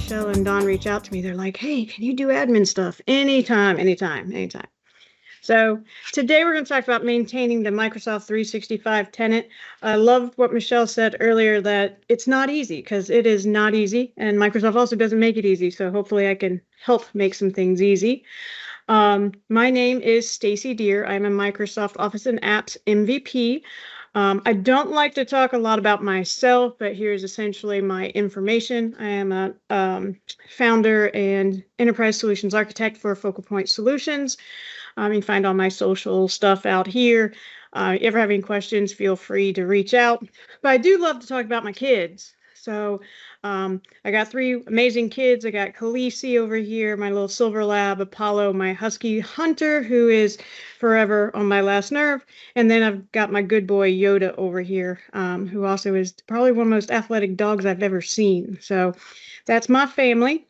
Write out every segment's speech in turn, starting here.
Michelle and Don reach out to me. They're like, hey, can you do admin stuff? Anytime, anytime, anytime. So today we're going to talk about maintaining the Microsoft 365 tenant. I love what Michelle said earlier, that it's not easy, because it is not easy. And Microsoft also doesn't make it easy. So hopefully I can help make some things easy. My name is Stacy Deere. I'm a Microsoft Office and Apps MVP. I don't like to talk a lot about myself, but here's essentially my information. I am a founder and enterprise solutions architect for Focal Point Solutions. You can find all my social stuff out here. If you ever have any questions, feel free to reach out. But I do love to talk about my kids. So I got 3 amazing kids. I got Khaleesi over here, my little silver lab, Apollo, my husky Hunter, who is forever on my last nerve. And then I've got my good boy Yoda over here, who also is probably one of the most athletic dogs I've ever seen. So that's my family.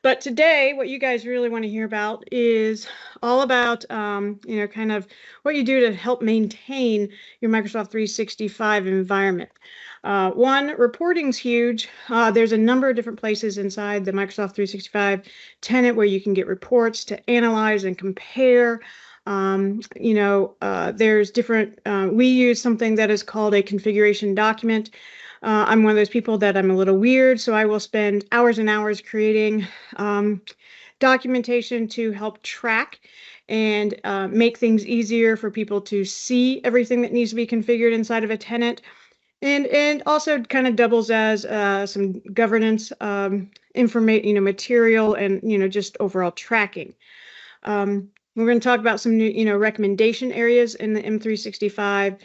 But today, what you guys really want to hear about is all about, kind of what you do to help maintain your Microsoft 365 environment. One, reporting's huge. There's a number of different places inside the Microsoft 365 tenant where you can get reports to analyze and compare. There's different, we use something that is called a configuration document. I'm one of those people that I'm a little weird, so I will spend hours and hours creating documentation to help track and make things easier for people to see everything that needs to be configured inside of a tenant. And also kind of doubles as some governance information, material, and just overall tracking. We're going to talk about some new, recommendation areas in the M365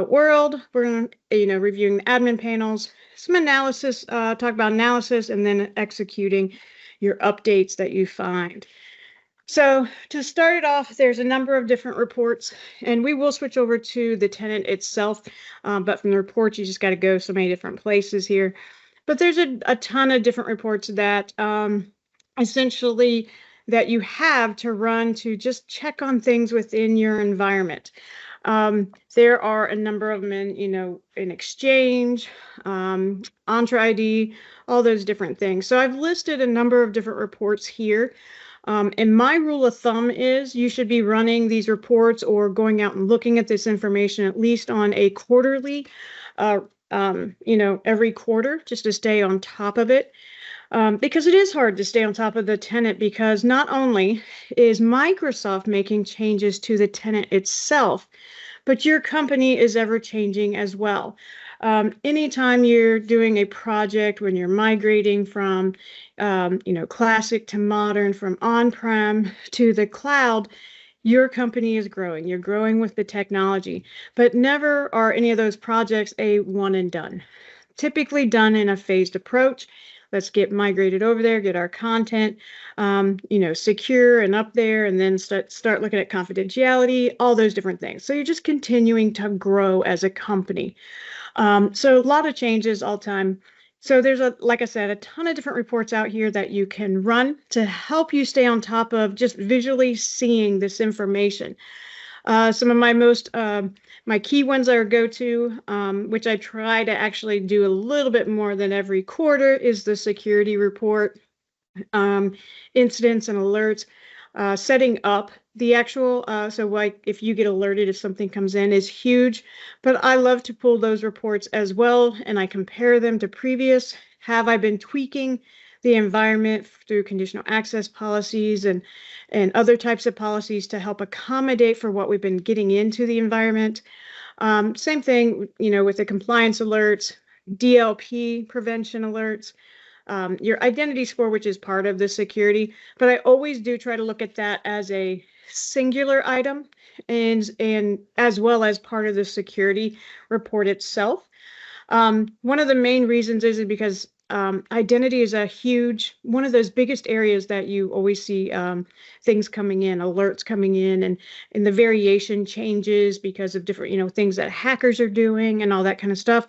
world. We're going to, reviewing the admin panels, some analysis, talk about analysis, and then executing your updates that you find. So to start it off, there's a number of different reports, and we will switch over to the tenant itself. But from the reports, you just got to go so many different places here. But there's a ton of different reports that essentially that you have to run to just check on things within your environment. There are a number of them in Exchange, Entra ID, all those different things. So I've listed a number of different reports here. And my rule of thumb is you should be running these reports or going out and looking at this information at least on a quarterly, every quarter, just to stay on top of it. Because it is hard to stay on top of the tenant, because not only is Microsoft making changes to the tenant itself, but your company is ever changing as well. Anytime you're doing a project, when you're migrating from, classic to modern, from on-prem to the cloud, your company is growing. You're growing with the technology, but never are any of those projects a one and done. Typically done in a phased approach. Let's get migrated over there, get our content, secure and up there, and then start looking at confidentiality, all those different things. So you're just continuing to grow as a company. So a lot of changes all the time. So there's like I said, a ton of different reports out here that you can run to help you stay on top of just visually seeing this information. Some of my my key ones I go to, which I try to actually do a little bit more than every quarter, is the security report, incidents and alerts, setting up the actual, so like if you get alerted if something comes in is huge, but I love to pull those reports as well, and I compare them to previous. Have I been tweaking the environment through conditional access policies and other types of policies to help accommodate for what we've been getting into the environment? Same thing, with the compliance alerts, DLP prevention alerts, your identity score, which is part of the security, but I always do try to look at that as a singular item and as well as part of the security report itself. One of the main reasons is because identity is one of those biggest areas that you always see things coming in, alerts coming in, and the variation changes because of different, things that hackers are doing and all that kind of stuff.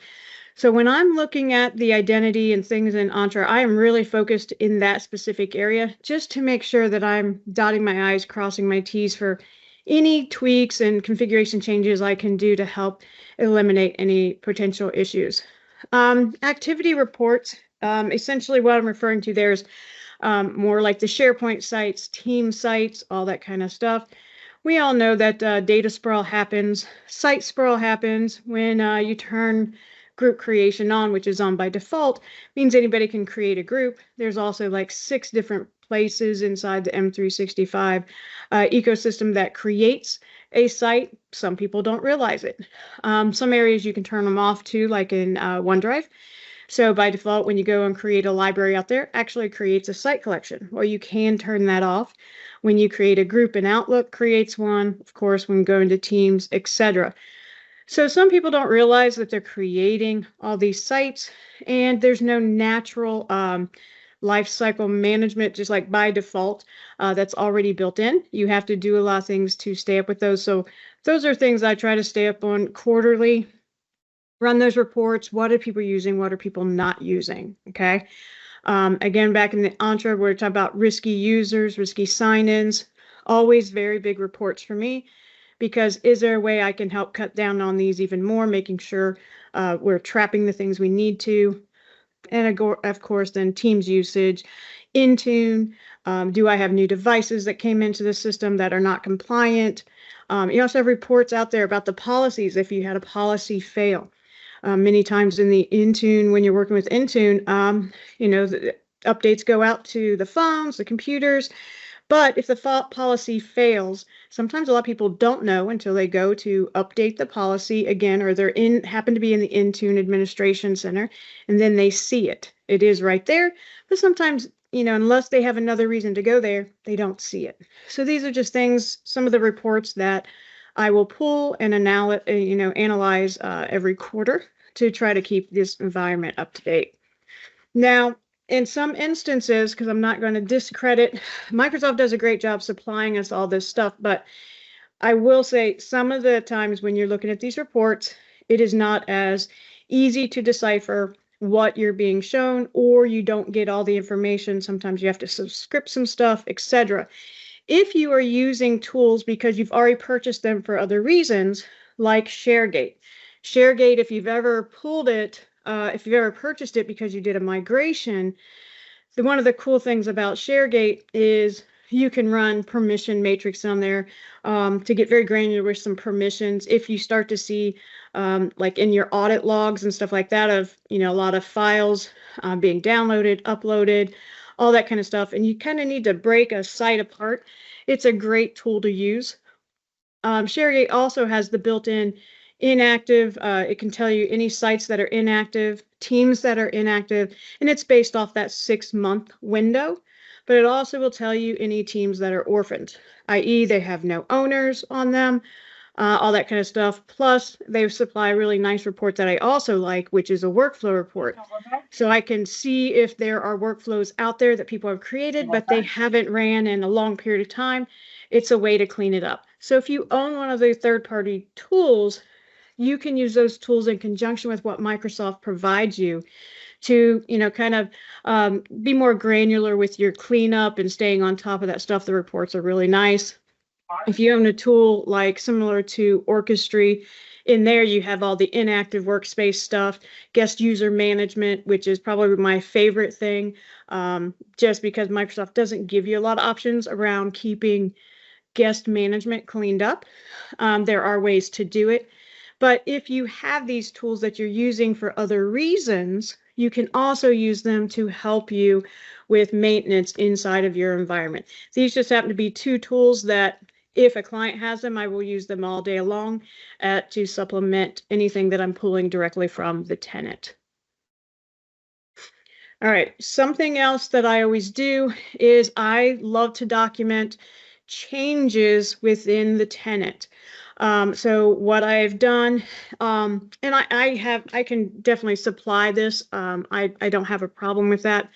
So when I'm looking at the identity and things in Entra, I am really focused in that specific area just to make sure that I'm dotting my I's, crossing my T's for any tweaks and configuration changes I can do to help eliminate any potential issues. Activity reports Essentially what I'm referring to there is more like the SharePoint sites, team sites, all that kind of stuff. We all know that data sprawl happens, site sprawl happens when you turn group creation on, which is on by default, means anybody can create a group. There's also like 6 different places inside the M365 ecosystem that creates a site. Some people don't realize it. Some areas you can turn them off too, like in OneDrive. So by default, when you go and create a library out there, actually creates a site collection, or you can turn that off. When you create a group in Outlook, creates one, of course, when going to Teams, etc. So some people don't realize that they're creating all these sites, and there's no natural life cycle management, just like by default, that's already built in. You have to do a lot of things to stay up with those. So those are things I try to stay up on quarterly. Run those reports. What are people using? What are people not using? Okay. Again, back in the intro, we're talking about risky users, risky sign-ins. Always very big reports for me, because is there a way I can help cut down on these even more, making sure we're trapping the things we need to. And of course, then Teams usage, Intune. Do I have new devices that came into the system that are not compliant? You also have reports out there about the policies if you had a policy fail. Many times in the Intune, when you're working with Intune, the updates go out to the phones, the computers. But if the policy fails, sometimes a lot of people don't know until they go to update the policy again, or happen to be in the Intune Administration Center, and then they see it. It is right there, but sometimes, unless they have another reason to go there, they don't see it. So these are just things, some of the reports that I will pull and analyze every quarter to try to keep this environment up to date. Now, in some instances, because I'm not going to discredit, Microsoft does a great job supplying us all this stuff, but I will say some of the times when you're looking at these reports, it is not as easy to decipher what you're being shown, or you don't get all the information. Sometimes you have to subscript some stuff, etc. If you are using tools because you've already purchased them for other reasons, like ShareGate. ShareGate, if you've ever pulled it, if you've ever purchased it because you did a migration, one of the cool things about ShareGate is you can run permission matrix on there to get very granular with some permissions. If you start to see, like in your audit logs and stuff like that, of a lot of files being downloaded, uploaded, all that kind of stuff, and you kind of need to break a site apart, it's a great tool to use. ShareGate also has the built-in inactive. It can tell you any sites that are inactive, teams that are inactive, and it's based off that 6-month window. But it also will tell you any teams that are orphaned, i.e. they have no owners on them, all that kind of stuff. Plus, they supply a really nice report that I also like, which is a workflow report. So I can see if there are workflows out there that people have created, but they haven't ran in a long period of time. It's a way to clean it up. So if you own one of the third-party tools, you can use those tools in conjunction with what Microsoft provides you to, kind of be more granular with your cleanup and staying on top of that stuff. The reports are really nice. If you own a tool like similar to Orchestry, in there you have all the inactive workspace stuff, guest user management, which is probably my favorite thing, just because Microsoft doesn't give you a lot of options around keeping guest management cleaned up. There are ways to do it. But if you have these tools that you're using for other reasons, you can also use them to help you with maintenance inside of your environment. These just happen to be 2 tools that, if a client has them, I will use them all day long to supplement anything that I'm pulling directly from the tenant. All right, something else that I always do is I love to document changes within the tenant. So what I've done, and I can definitely supply this. I don't have a problem with that.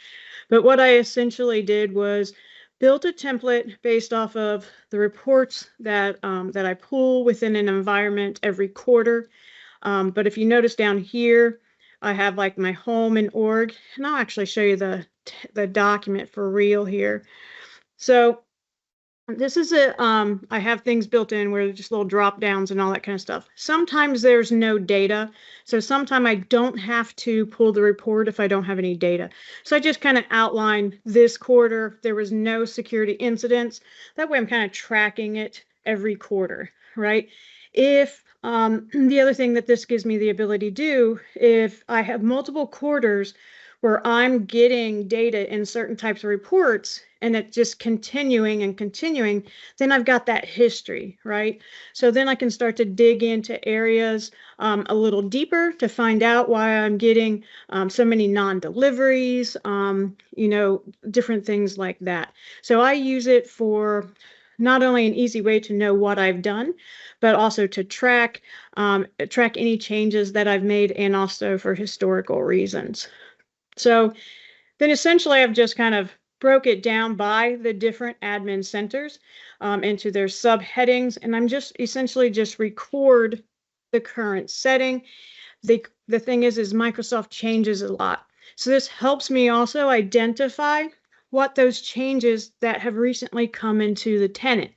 But what I essentially did was built a template based off of the reports that I pull within an environment every quarter. But if you notice down here, I have like my home and org, and I'll actually show you the document for real here. So This is I have things built in where just little drop downs and all that kind of stuff. Sometimes there's no data. So sometimes I don't have to pull the report if I don't have any data. So I just kind of outline this quarter. There was no security incidents. That way I'm kind of tracking it every quarter, right? If the other thing that this gives me the ability to do, if I have multiple quarters where I'm getting data in certain types of reports and it's just continuing and continuing, then I've got that history, right? So then I can start to dig into areas a little deeper to find out why I'm getting so many non-deliveries, different things like that. So I use it for not only an easy way to know what I've done, but also to track any changes that I've made, and also for historical reasons. So then essentially I've just kind of broke it down by the different admin centers into their subheadings, and I'm just essentially just record the current setting. The thing is Microsoft changes a lot. So this helps me also identify what those changes that have recently come into the tenant.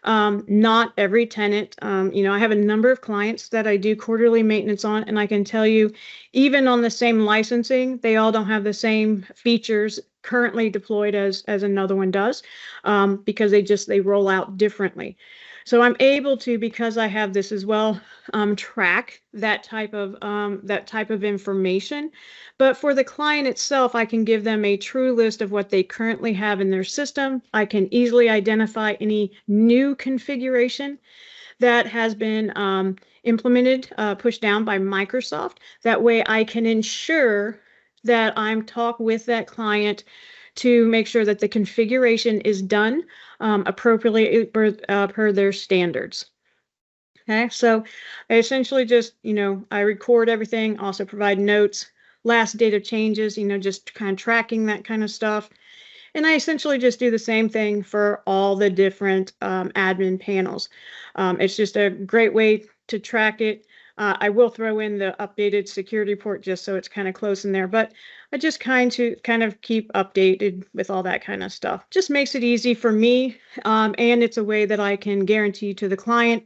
Not every tenant. I have a number of clients that I do quarterly maintenance on, and I can tell you, even on the same licensing, they all don't have the same features currently deployed as another one does, because they roll out differently. So I'm able to, because I have this as well, track that type of information. But for the client itself, I can give them a true list of what they currently have in their system. I can easily identify any new configuration that has been implemented, pushed down by Microsoft. That way I can ensure that I'm talking with that client to make sure that the configuration is done appropriately per their standards. Okay, so I essentially just, I record everything, also provide notes, last date of changes, just kind of tracking that kind of stuff. And I essentially just do the same thing for all the different admin panels. It's just a great way to track it. I will throw in the updated security report just so it's kind of close in there, but I just kind of keep updated with all that kind of stuff. Just makes it easy for me, and it's a way that I can guarantee to the client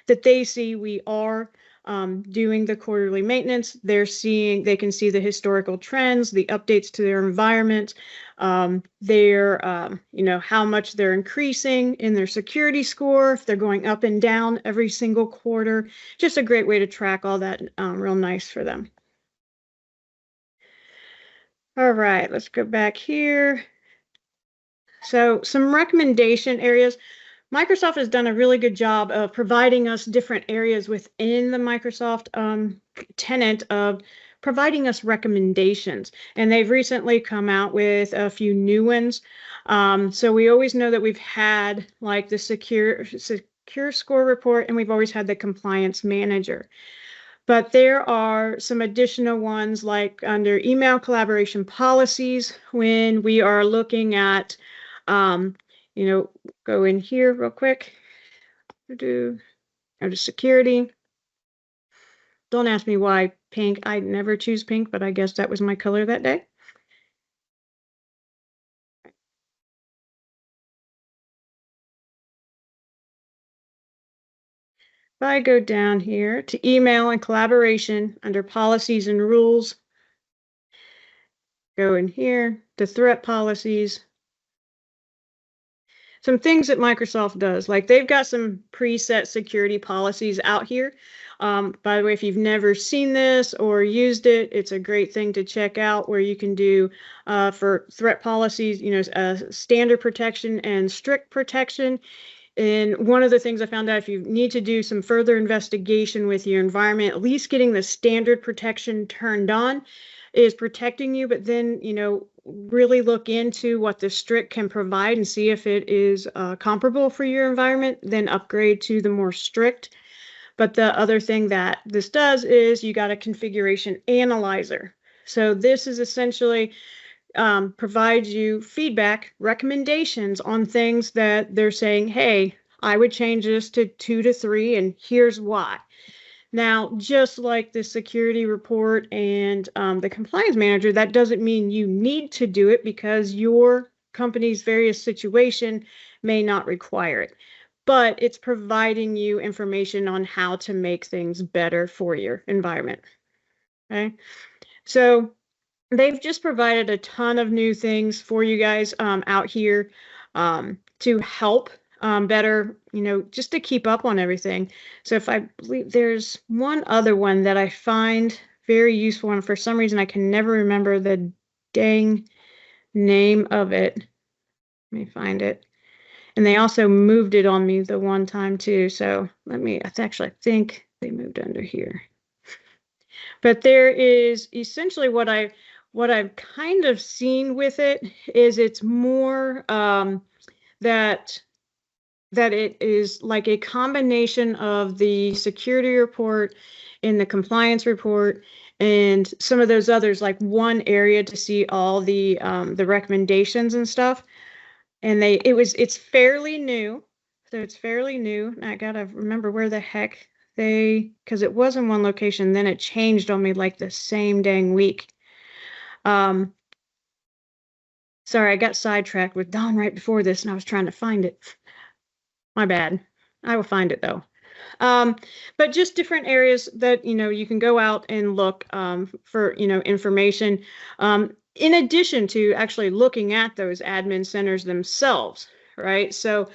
that they see we are doing the quarterly maintenance. They can see the historical trends, the updates to their environment, how much they're increasing in their security score, if they're going up and down every single quarter. Just a great way to track all that, real nice for them. All right, let's go back here. So some recommendation areas. Microsoft has done a really good job of providing us different areas within the Microsoft tenant of providing us recommendations. And they've recently come out with a few new ones. So we always know that we've had like the secure score report, and we've always had the compliance manager. But there are some additional ones like under email collaboration policies when we are looking at go in here real quick. Go to security. Don't ask me why pink. I never choose pink, but I guess that was my color that day. If I go down here to email and collaboration under policies and rules, go in here to threat policies. Some things that Microsoft does, like they've got some preset security policies out here. By the way, if you've never seen this or used it, it's a great thing to check out, where you can do for threat policies, standard protection and strict protection. And one of the things I found out, if you need to do some further investigation with your environment, at least getting the standard protection turned on is protecting you, but then, really look into what the strict can provide and see if it is comparable for your environment, then upgrade to the more strict. But the other thing that this does is you got a configuration analyzer. So this is essentially provides you feedback, recommendations on things that they're saying, hey, I would change this to 2 to 3, and here's why. Now, just like the security report and the compliance manager, that doesn't mean you need to do it, because your company's various situation may not require it, but it's providing you information on how to make things better for your environment. Okay, so they've just provided a ton of new things for you guys out here to help better, just to keep up on everything. So if I believe there's one other one that I find very useful, and for some reason I can never remember the dang name of it. Let me find it. And they also moved it on me the one time too. So I think they moved under here. But there is essentially what I've kind of seen with it is it's more that it is like a combination of the security report and the compliance report and some of those others, like one area to see all the recommendations and stuff. And it's fairly new. So it's fairly new. I gotta remember where the heck because it was in one location, then it changed on me like the same dang week. Sorry, I got sidetracked with Dawn right before this and I was trying to find it. My bad. I will find it though. But just different areas that, you can go out and look for, information in addition to actually looking at those admin centers themselves, right? So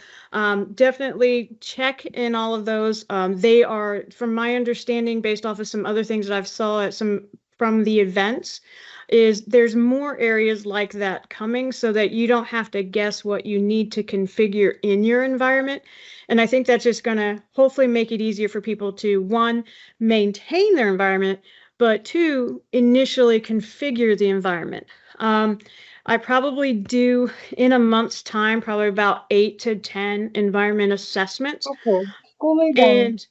definitely check in all of those. They are, from my understanding, based off of some other things that I've saw at some from the events, is there's more areas like that coming so that you don't have to guess what you need to configure in your environment. And I think that's just going to hopefully make it easier for people to, one, maintain their environment, but two, initially configure the environment. I probably do in a month's time, probably about 8 to 10 environment assessments. Okay. Schooling down. And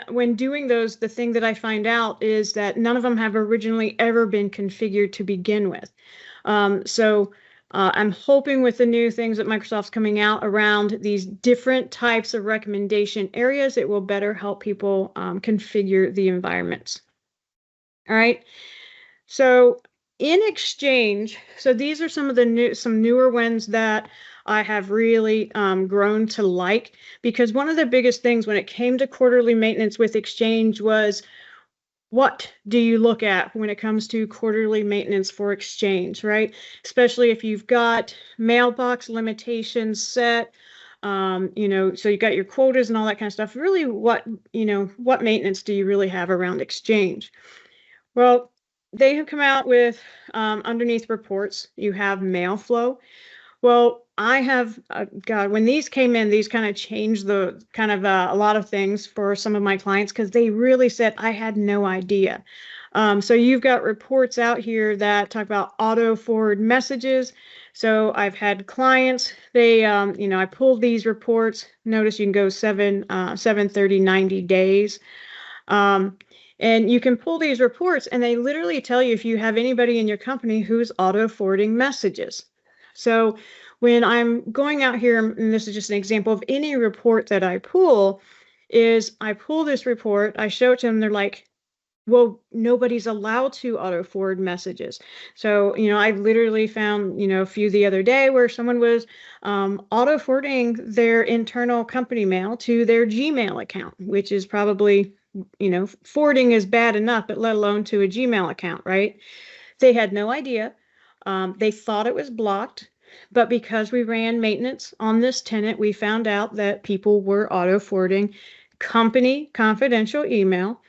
when doing those, the thing that I find out is that none of them have originally ever been configured to begin with. So I'm hoping with the new things that Microsoft's coming out around these different types of recommendation areas, it will better help people configure the environments. All right. So in exchange, so these are some of the newer ones that I have really grown to like, because one of the biggest things when it came to quarterly maintenance with Exchange was, what do you look at when it comes to quarterly maintenance for Exchange, right? Especially if you've got mailbox limitations set, so you got your quotas and all that kind of stuff. Really, what maintenance do you really have around Exchange? Well, they have come out with underneath reports, you have mail flow. Well, I have, when these came in, these kind of changed the kind of a lot of things for some of my clients because they really said I had no idea. So you've got reports out here that talk about auto forward messages. So I've had clients, I pulled these reports. Notice you can go 7, 30, 90 days. And you can pull these reports and they literally tell you if you have anybody in your company who's auto forwarding messages. So when I'm going out here, and this is just an example of any report that I pull, is I pull this report, I show it to them, they're like, well, nobody's allowed to auto forward messages. So, I literally found, a few the other day where someone was auto forwarding their internal company mail to their Gmail account, which is probably, forwarding is bad enough, but let alone to a Gmail account, right? They had no idea. They thought it was blocked, but because we ran maintenance on this tenant, we found out that people were auto forwarding company confidential email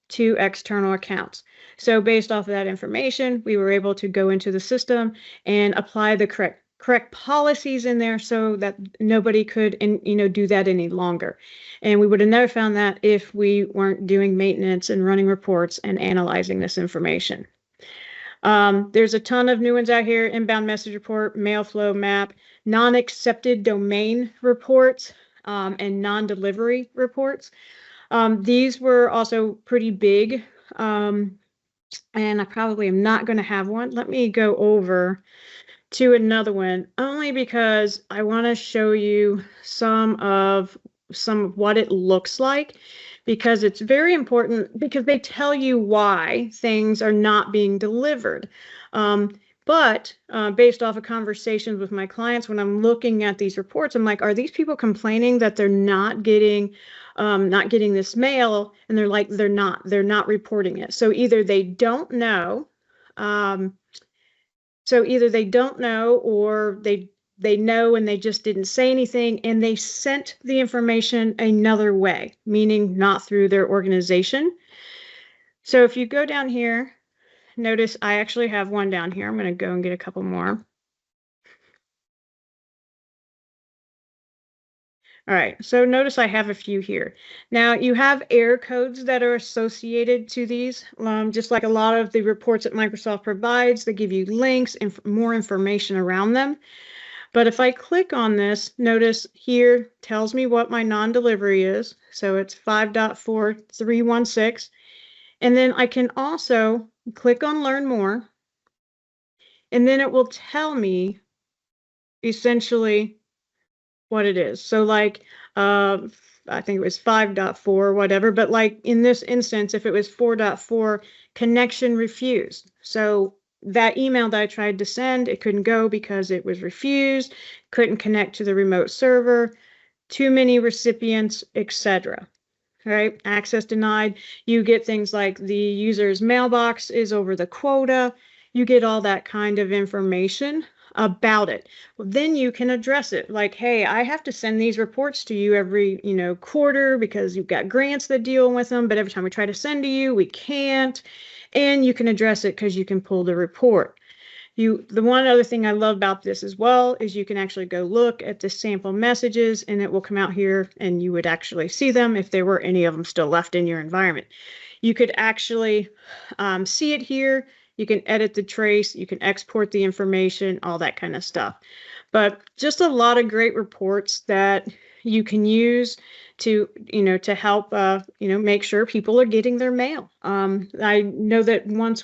to external accounts. So based off of that information, we were able to go into the system and apply the correct policies in there so that nobody could do that any longer. And we would have never found that if we weren't doing maintenance and running reports and analyzing this information. There's a ton of new ones out here: inbound message report, mail flow map, non-accepted domain reports, and non-delivery reports. These were also pretty big, and I probably am not going to have one. Let me go over to another one, only because I want to show you some of what it looks like, because it's very important, because they tell you why things are not being delivered. But based off of conversations with my clients, when I'm looking at these reports, I'm like, are these people complaining that they're not getting this mail? And they're like, they're not reporting it. So either they don't know, or they know and they just didn't say anything, and they sent the information another way, meaning not through their organization. So if you go down here, notice I actually have one down here. I'm going to go and get a couple more. All right, so notice I have a few here. Now you have error codes that are associated to these, just like a lot of the reports that Microsoft provides. They give you links and more information around them. But if I click on this, notice here tells me what my non-delivery is. So it's 5.4316. And then I can also click on Learn More. And then it will tell me essentially what it is. So like, I think it was 5.4, whatever, but like in this instance, if it was 4.4, connection refused. So that email that I tried to send, it couldn't go because it was refused, couldn't connect to the remote server, too many recipients, etc. Right? Access denied. You get things like the user's mailbox is over the quota. You get all that kind of information about it. Well, then you can address it like, hey, I have to send these reports to you every, quarter because you've got grants that deal with them, but every time we try to send to you, we can't. And you can address it because you can pull the report. The one other thing I love about this as well is you can actually go look at the sample messages, and it will come out here and you would actually see them if there were any of them still left in your environment. You could actually see it here. You can edit the trace, you can export the information, all that kind of stuff. But just a lot of great reports that you can use to help make sure people are getting their mail. I know that once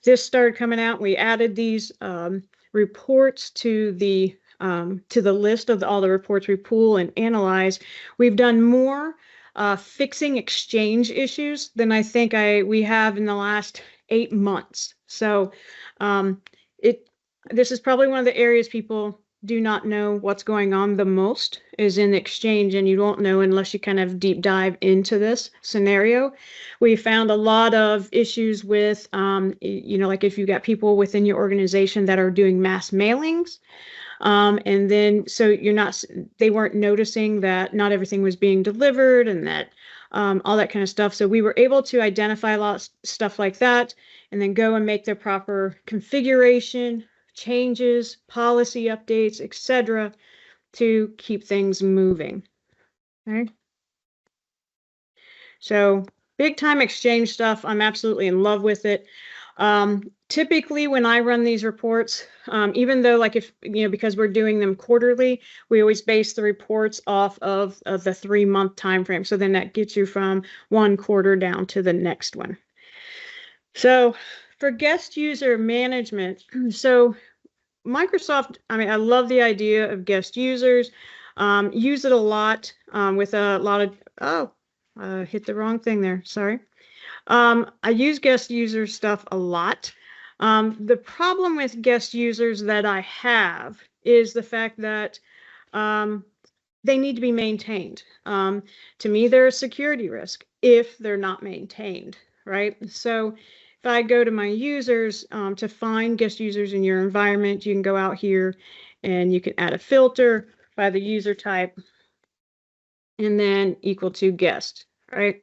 this started coming out, we added these reports to the list of all the reports we pull and analyze. We've done more fixing exchange issues than I think we have in the last 8 months. So this is probably one of the areas people do not know what's going on the most is in exchange, and you won't know unless you kind of deep dive into this scenario. We found a lot of issues with, like if you've got people within your organization that are doing mass mailings, and then so they weren't noticing that not everything was being delivered and that all that kind of stuff. So we were able to identify a lot of stuff like that and then go and make the proper configuration, changes, policy updates, etc., to keep things moving. Okay. So big time exchange stuff. I'm absolutely in love with it. Typically when I run these reports, even though because we're doing them quarterly, we always base the reports off of the 3-month time frame. So then that gets you from one quarter down to the next one. So for guest user management, so Microsoft, I love the idea of guest users. Use it a lot with a lot of, hit the wrong thing there, sorry. I use guest user stuff a lot. The problem with guest users that I have is the fact that they need to be maintained. To me, they're a security risk if they're not maintained, right? So if I go to my users to find guest users in your environment, you can go out here and you can add a filter by the user type and then equal to guest, right?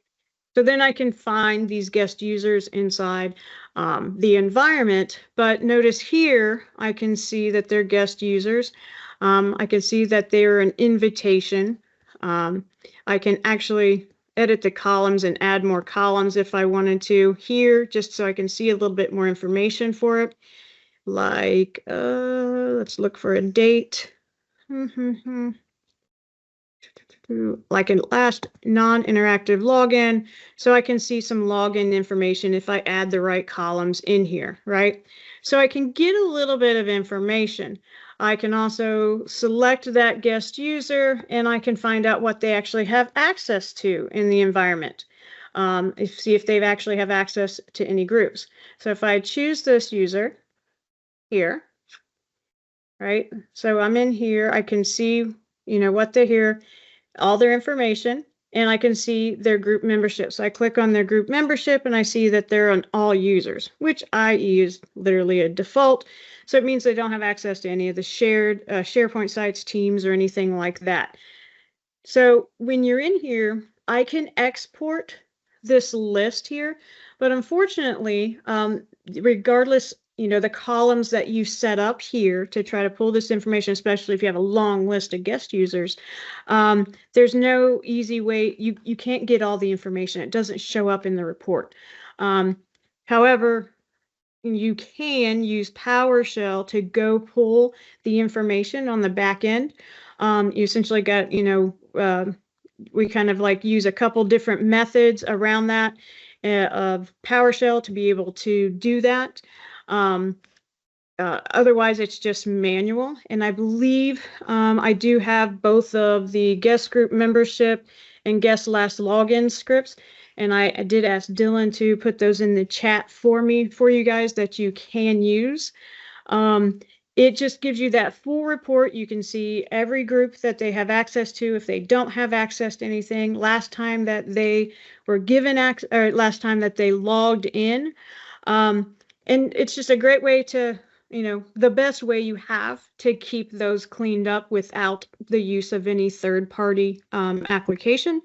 So then I can find these guest users inside the environment, but notice here, I can see that they're guest users. I can see that they're an invitation. I can actually edit the columns and add more columns if I wanted to here, just so I can see a little bit more information for it. Like, let's look for a date. Like a last non-interactive login, so I can see some login information if I add the right columns in here, right? So I can get a little bit of information. I can also select that guest user and I can find out what they actually have access to in the environment. See if they actually have access to any groups. So if I choose this user, here, right? So I'm in here, I can see, what they're here, all their information, and I can see their group membership. So I click on their group membership and I see that they're on all users, which IE is literally a default. So it means they don't have access to any of the shared SharePoint sites, Teams, or anything like that. So when you're in here, I can export this list here, but unfortunately, regardless, the columns that you set up here to try to pull this information, especially if you have a long list of guest users, there's no easy way. You can't get all the information. It doesn't show up in the report. However, you can use PowerShell to go pull the information on the back end. You essentially got, we kind of like use a couple different methods around that of PowerShell to be able to do that. Otherwise, it's just manual. And I believe I do have both of the guest group membership and guest last login scripts. And I did ask Dylan to put those in the chat for me, for you guys, that you can use. It just gives you that full report. You can see every group that they have access to. If they don't have access to anything, last time that they were given access, or last time that they logged in. And it's just a great way to, the best way you have to keep those cleaned up without the use of any third-party application.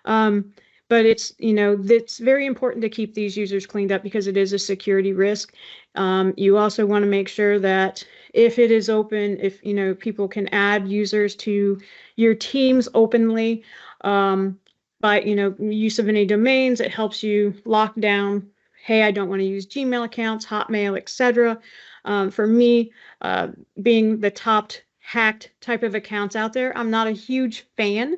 But it's very important to keep these users cleaned up because it is a security risk. You also want to make sure that if it is open, if people can add users to your teams openly by use of any domains, it helps you lock down. Hey, I don't want to use Gmail accounts, Hotmail, etc. For me, being the top hacked type of accounts out there, I'm not a huge fan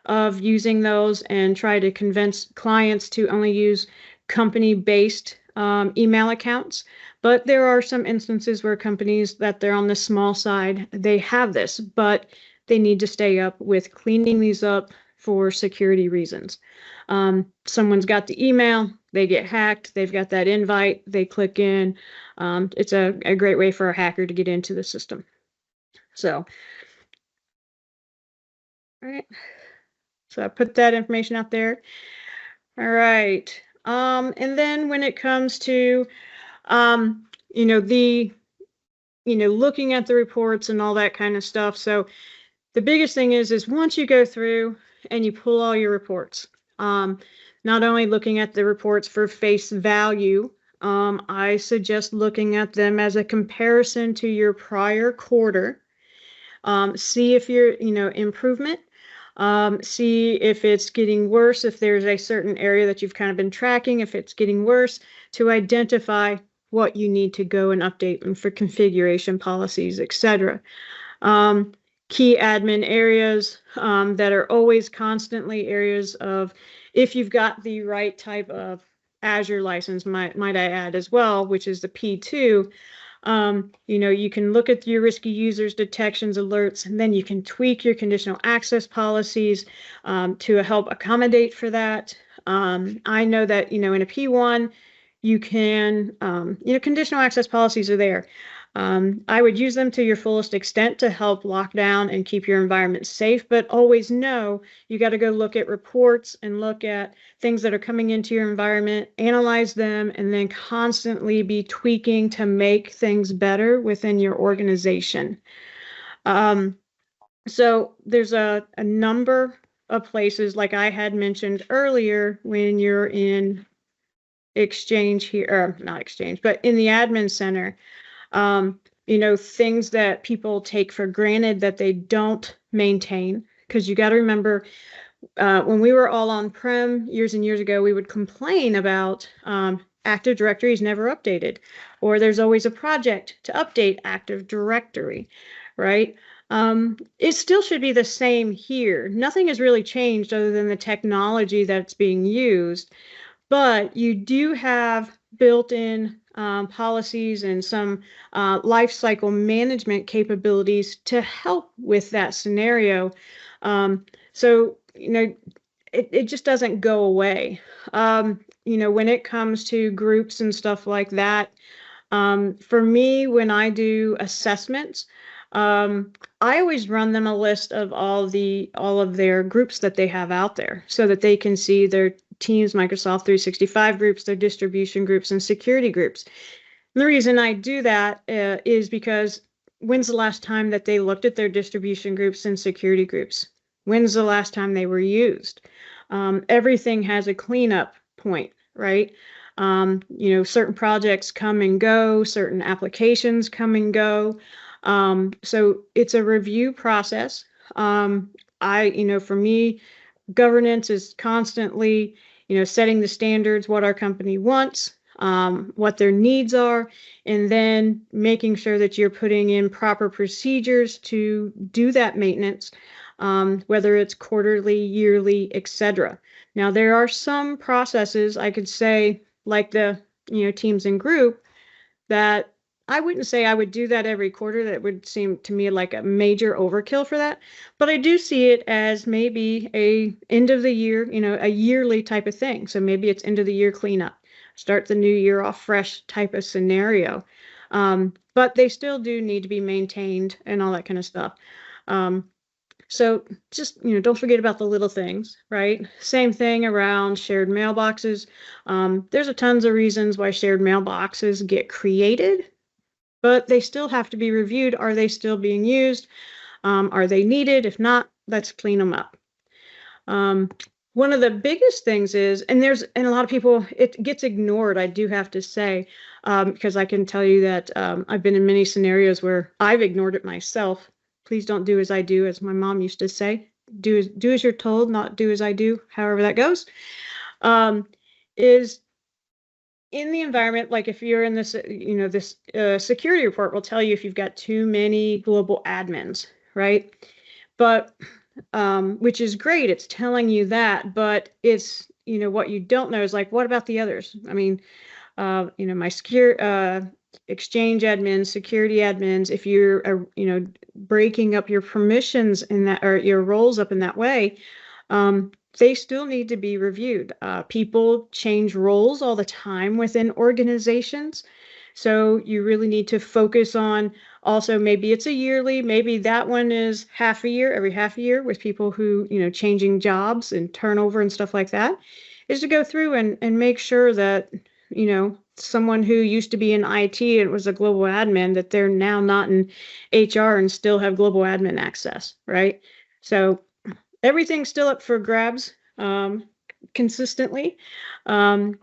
of using those and try to convince clients to only use company-based email accounts. But there are some instances where companies that they're on the small side, they have this, but they need to stay up with cleaning these up for security reasons. Someone's got the email, they get hacked, they've got that invite, they click in. It's a great way for a hacker to get into the system. So, all right. So I put that information out there. All right. And then when it comes to, looking at the reports and all that kind of stuff. So the biggest thing is once you go through and you pull all your reports, not only looking at the reports for face value, I suggest looking at them as a comparison to your prior quarter. See if you're, improvement. See if it's getting worse, if there's a certain area that you've kind of been tracking, if it's getting worse, to identify what you need to go and update them for configuration policies, etc. Key admin areas that are always constantly areas of, if you've got the right type of Azure license, might I add as well, which is the P2, you can look at your risky users detections alerts, and then you can tweak your conditional access policies to help accommodate for that. I know that, in a P1, you can, conditional access policies are there. I would use them to your fullest extent to help lock down and keep your environment safe, but always know you got to go look at reports and look at things that are coming into your environment, analyze them, and then constantly be tweaking to make things better within your organization. So there's a number of places, like I had mentioned earlier, when you're in Exchange here, or not Exchange, but in the admin center, things that people take for granted that they don't maintain. Because you got to remember, when we were all on-prem years and years ago, we would complain about Active Directory is never updated, or there's always a project to update Active Directory, right? It still should be the same here. Nothing has really changed other than the technology that's being used, but you do have built-in policies and some life cycle management capabilities to help with that scenario. So, it just doesn't go away. When it comes to groups and stuff like that, For me, when I do assessments, I always run them a list of all of their groups that they have out there so that they can see their Teams, Microsoft 365 groups, their distribution groups, and security groups. And the reason I do that is because when's the last time that they looked at their distribution groups and security groups? When's the last time they were used? Everything has a cleanup point, right? Certain projects come and go, certain applications come and go. So it's a review process. For me, governance is constantly, setting the standards, what our company wants, what their needs are, and then making sure that you're putting in proper procedures to do that maintenance, whether it's quarterly, yearly, etc. Now, there are some processes I could say, like the, teams and group, that I wouldn't say I would do that every quarter. That would seem to me like a major overkill for that. But I do see it as maybe a end of the year, a yearly type of thing. So maybe it's end of the year cleanup, start the new year off fresh type of scenario. But they still do need to be maintained and all that kind of stuff. So just, don't forget about the little things, right? Same thing around shared mailboxes. There's a tons of reasons why shared mailboxes get created, but they still have to be reviewed. Are they still being used? Are they needed? If not, let's clean them up. One of the biggest things is, and a lot of people, it gets ignored, I do have to say, because I can tell you that I've been in many scenarios where I've ignored it myself. Please don't do as I do, as my mom used to say. Do as you're told, not do as I do, however that goes. Is in the environment, like if you're in this, this security report will tell you if you've got too many global admins, right? But which is great. It's telling you that, but it's, what you don't know is like, what about the others? I mean, my secure exchange admins, security admins, if you're, breaking up your permissions in that, or your roles up in that way, they still need to be reviewed. People change roles all the time within organizations. So you really need to focus on also, maybe it's a yearly, maybe that one is half a year, every half a year, with people who, changing jobs and turnover and stuff like that, is to go through and make sure that, someone who used to be in IT and was a global admin, that they're now not in HR and still have global admin access, right? So everything's still up for grabs consistently. Example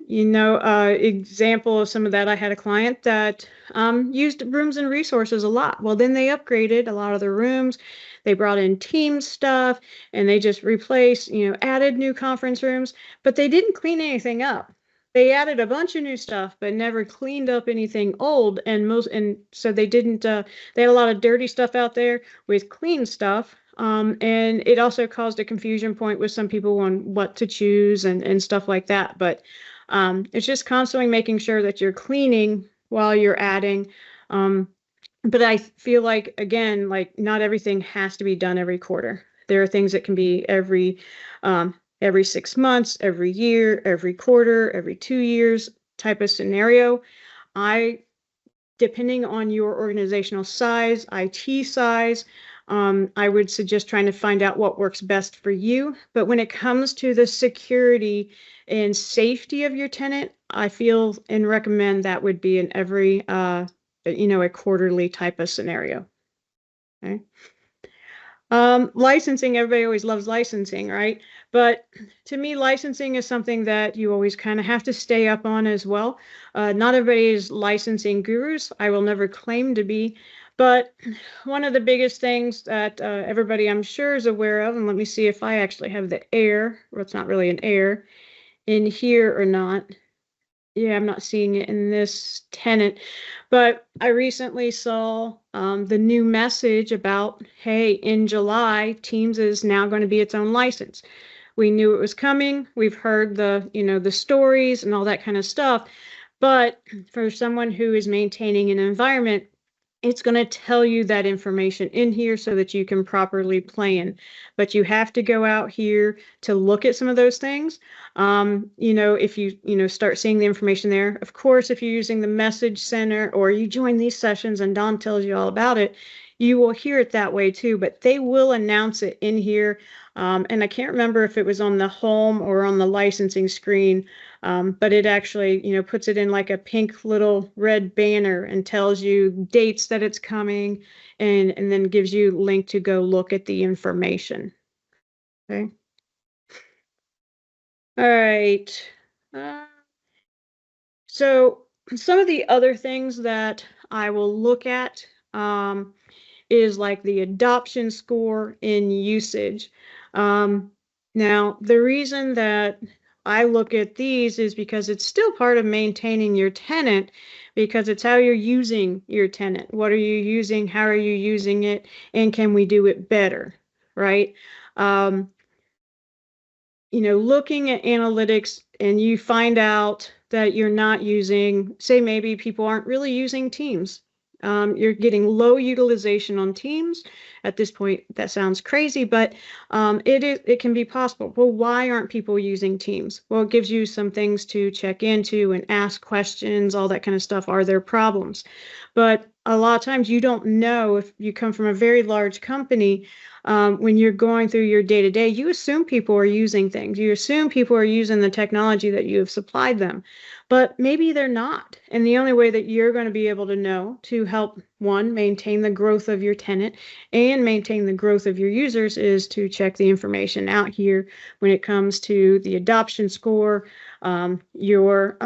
of some of that, I had a client that used rooms and resources a lot. Well, then they upgraded a lot of the rooms. They brought in team stuff and they just replaced, added new conference rooms, but they didn't clean anything up. They added a bunch of new stuff, but never cleaned up anything old. And so they didn't, they had a lot of dirty stuff out there with clean stuff. And it also caused a confusion point with some people on what to choose and stuff like that. But it's just constantly making sure that you're cleaning while you're adding. But I feel like, again, like not everything has to be done every quarter. There are things that can be every 6 months, every year, every quarter, every 2 years type of scenario. Depending on your organizational size, IT size, I would suggest trying to find out what works best for you. But when it comes to the security and safety of your tenant, I feel and recommend that would be in every, a quarterly type of scenario. Okay. Licensing, everybody always loves licensing, right? But to me, licensing is something that you always kind of have to stay up on as well. Not everybody is licensing gurus. I will never claim to be. But one of the biggest things that everybody I'm sure is aware of, and let me see if I actually have the air, well, it's not really an air, in here or not. Yeah, I'm not seeing it in this tenant, but I recently saw the new message about, hey, in July, Teams is now going to be its own license. We knew it was coming. We've heard the stories and all that kind of stuff. But for someone who is maintaining an environment it's going to tell you that information in here so that you can properly plan. But you have to go out here to look at some of those things. If you start seeing the information there, of course, if you're using the message center or you join these sessions and Don tells you all about it, you will hear it that way too, but they will announce it in here. And I can't remember if it was on the home or on the licensing screen, but it actually, puts it in like a pink little red banner and tells you dates that it's coming and then gives you a link to go look at the information. Okay. All right. So some of the other things that I will look at is like the adoption score in usage. Now, the reason that I look at these is because it's still part of maintaining your tenant, because it's how you're using your tenant. What are you using? How are you using it? And can we do it better? Right? Looking at analytics and you find out that you're not using, say, maybe people aren't really using Teams. You're getting low utilization on Teams. At this point, that sounds crazy, but it can be possible. Well, why aren't people using Teams? Well, it gives you some things to check into and ask questions, all that kind of stuff. Are there problems? But a lot of times you don't know if you come from a very large company. When you're going through your day-to-day, you assume people are using things. You assume people are using the technology that you have supplied them, but maybe they're not. And the only way that you're going to be able to know to help, one, maintain the growth of your tenant and maintain the growth of your users is to check the information out here when it comes to the adoption score, your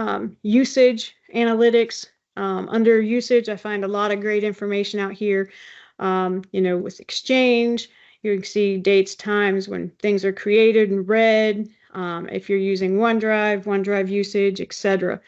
usage analytics. Under usage, I find a lot of great information out here, with Exchange. You can see dates, times when things are created and read, if you're using OneDrive usage, etc.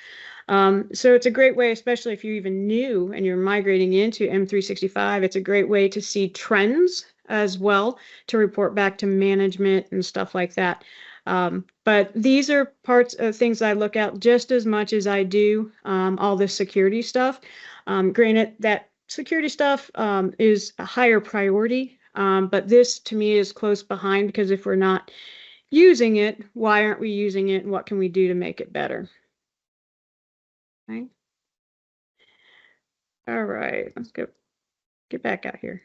So it's a great way, especially if you're even new and you're migrating into M365, it's a great way to see trends as well to report back to management and stuff like that. But these are parts of things I look at just as much as I do all the security stuff. Granted, that security stuff is a higher priority, but this to me is close behind, because if we're not using it, why aren't we using it, and what can we do to make it better? Okay. All right, let's get back out here.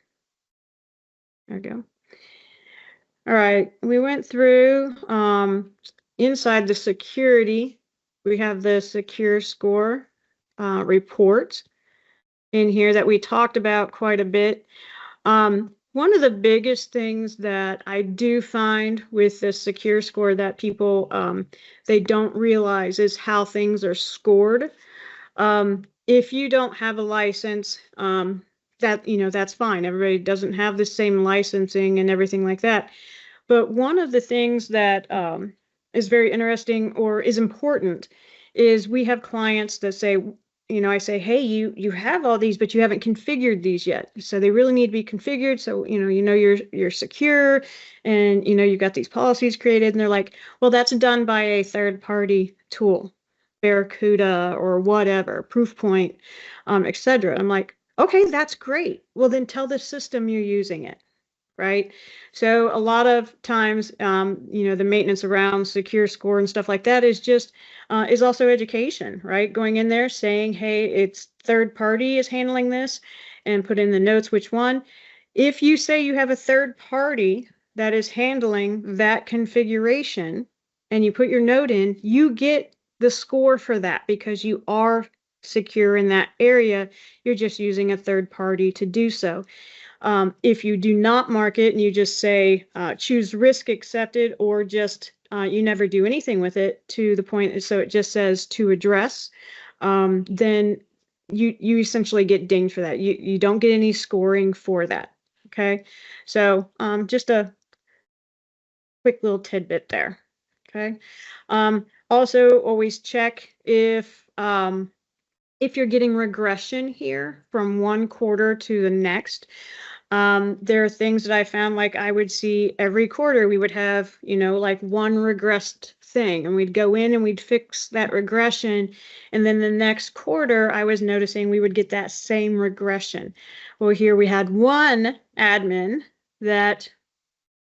There we go. All right, we went through inside the security, we have the secure score report in here that we talked about quite a bit. One of the biggest things that I do find with the secure score that people they don't realize is how things are scored. If you don't have a license, that's fine. Everybody doesn't have the same licensing and everything like that. But one of the things that is very interesting or is important is we have clients that say, I say, hey, you have all these, but you haven't configured these yet. So they really need to be configured. So, you're secure and, you've got these policies created, and they're like, well, that's done by a third party tool, Barracuda or whatever, Proofpoint, etc. I'm like, okay, that's great. Well, then tell the system you're using it. Right. So a lot of times, the maintenance around secure score and stuff like that is also education, right? Going in there saying, hey, it's third party is handling this, and put in the notes which one. If you say you have a third party that is handling that configuration and you put your note in, you get the score for that because you are secure in that area. You're just using a third party to do so. If you do not mark it and you just say choose risk accepted, or just you never do anything with it to the point, so it just says to address, then you essentially get dinged for that. You don't get any scoring for that. Okay, so just a quick little tidbit there. Okay, also always check if you're getting regression here from one quarter to the next. There are things that I found, like I would see every quarter, we would have, like one regressed thing, and we'd go in and we'd fix that regression. And then the next quarter, I was noticing we would get that same regression. Well, here we had one admin that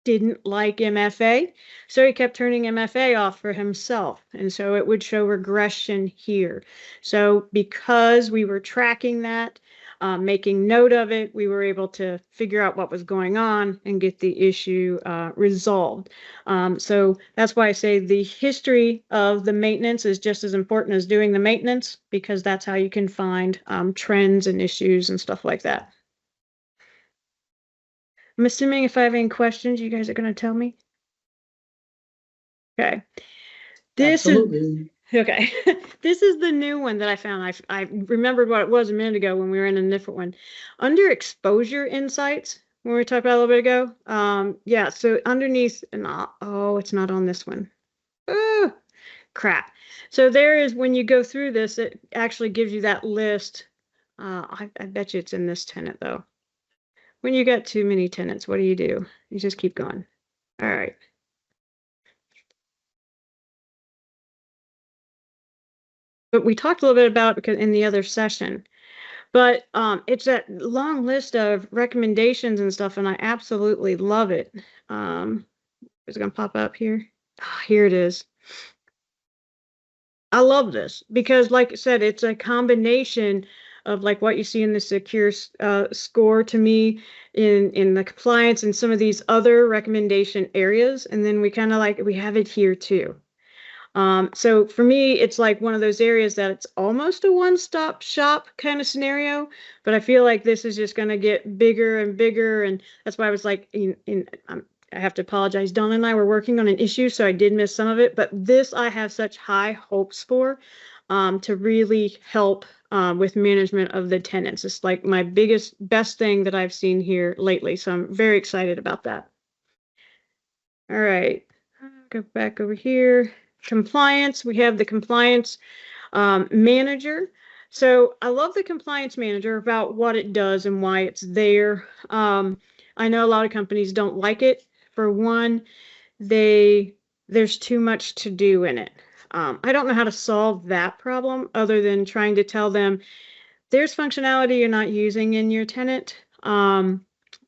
didn't like MFA, so he kept turning MFA off for himself, and so it would show regression here. So because we were tracking that, making note of it, we were able to figure out what was going on and get the issue resolved. So that's why I say the history of the maintenance is just as important as doing the maintenance, because that's how you can find trends and issues and stuff like that. I'm assuming if I have any questions, you guys are going to tell me. Okay. Absolutely. Okay. This is the new one that I found. I remembered what it was a minute ago when we were in a different one. Under exposure insights, when we talked about a little bit ago. Yeah, so underneath, and oh, it's not on this one. Oh, crap. So there is, when you go through this, it actually gives you that list. I bet you it's in this tenant though. When you got too many tenants, what do? You just keep going. All right. But we talked a little bit about because in the other session, but it's that long list of recommendations and stuff, and I absolutely love it. Is it gonna pop up here? Oh, here it is. I love this because, like I said, it's a combination of like what you see in the secure score to me, in the compliance and some of these other recommendation areas, and then we have it here too. So for me, it's like one of those areas that it's almost a one-stop shop kind of scenario, but I feel like this is just going to get bigger and bigger. And that's why I was like, I have to apologize. Dawn and I were working on an issue, so I did miss some of it, but this I have such high hopes for, to really help with management of the tenants. It's like my best thing that I've seen here lately. So I'm very excited about that. All right, go back over here. Compliance, we have the compliance manager. So I love the compliance manager about what it does and why it's there. I know a lot of companies don't like it. For one, there's too much to do in it. I don't know how to solve that problem other than trying to tell them there's functionality you're not using in your tenant.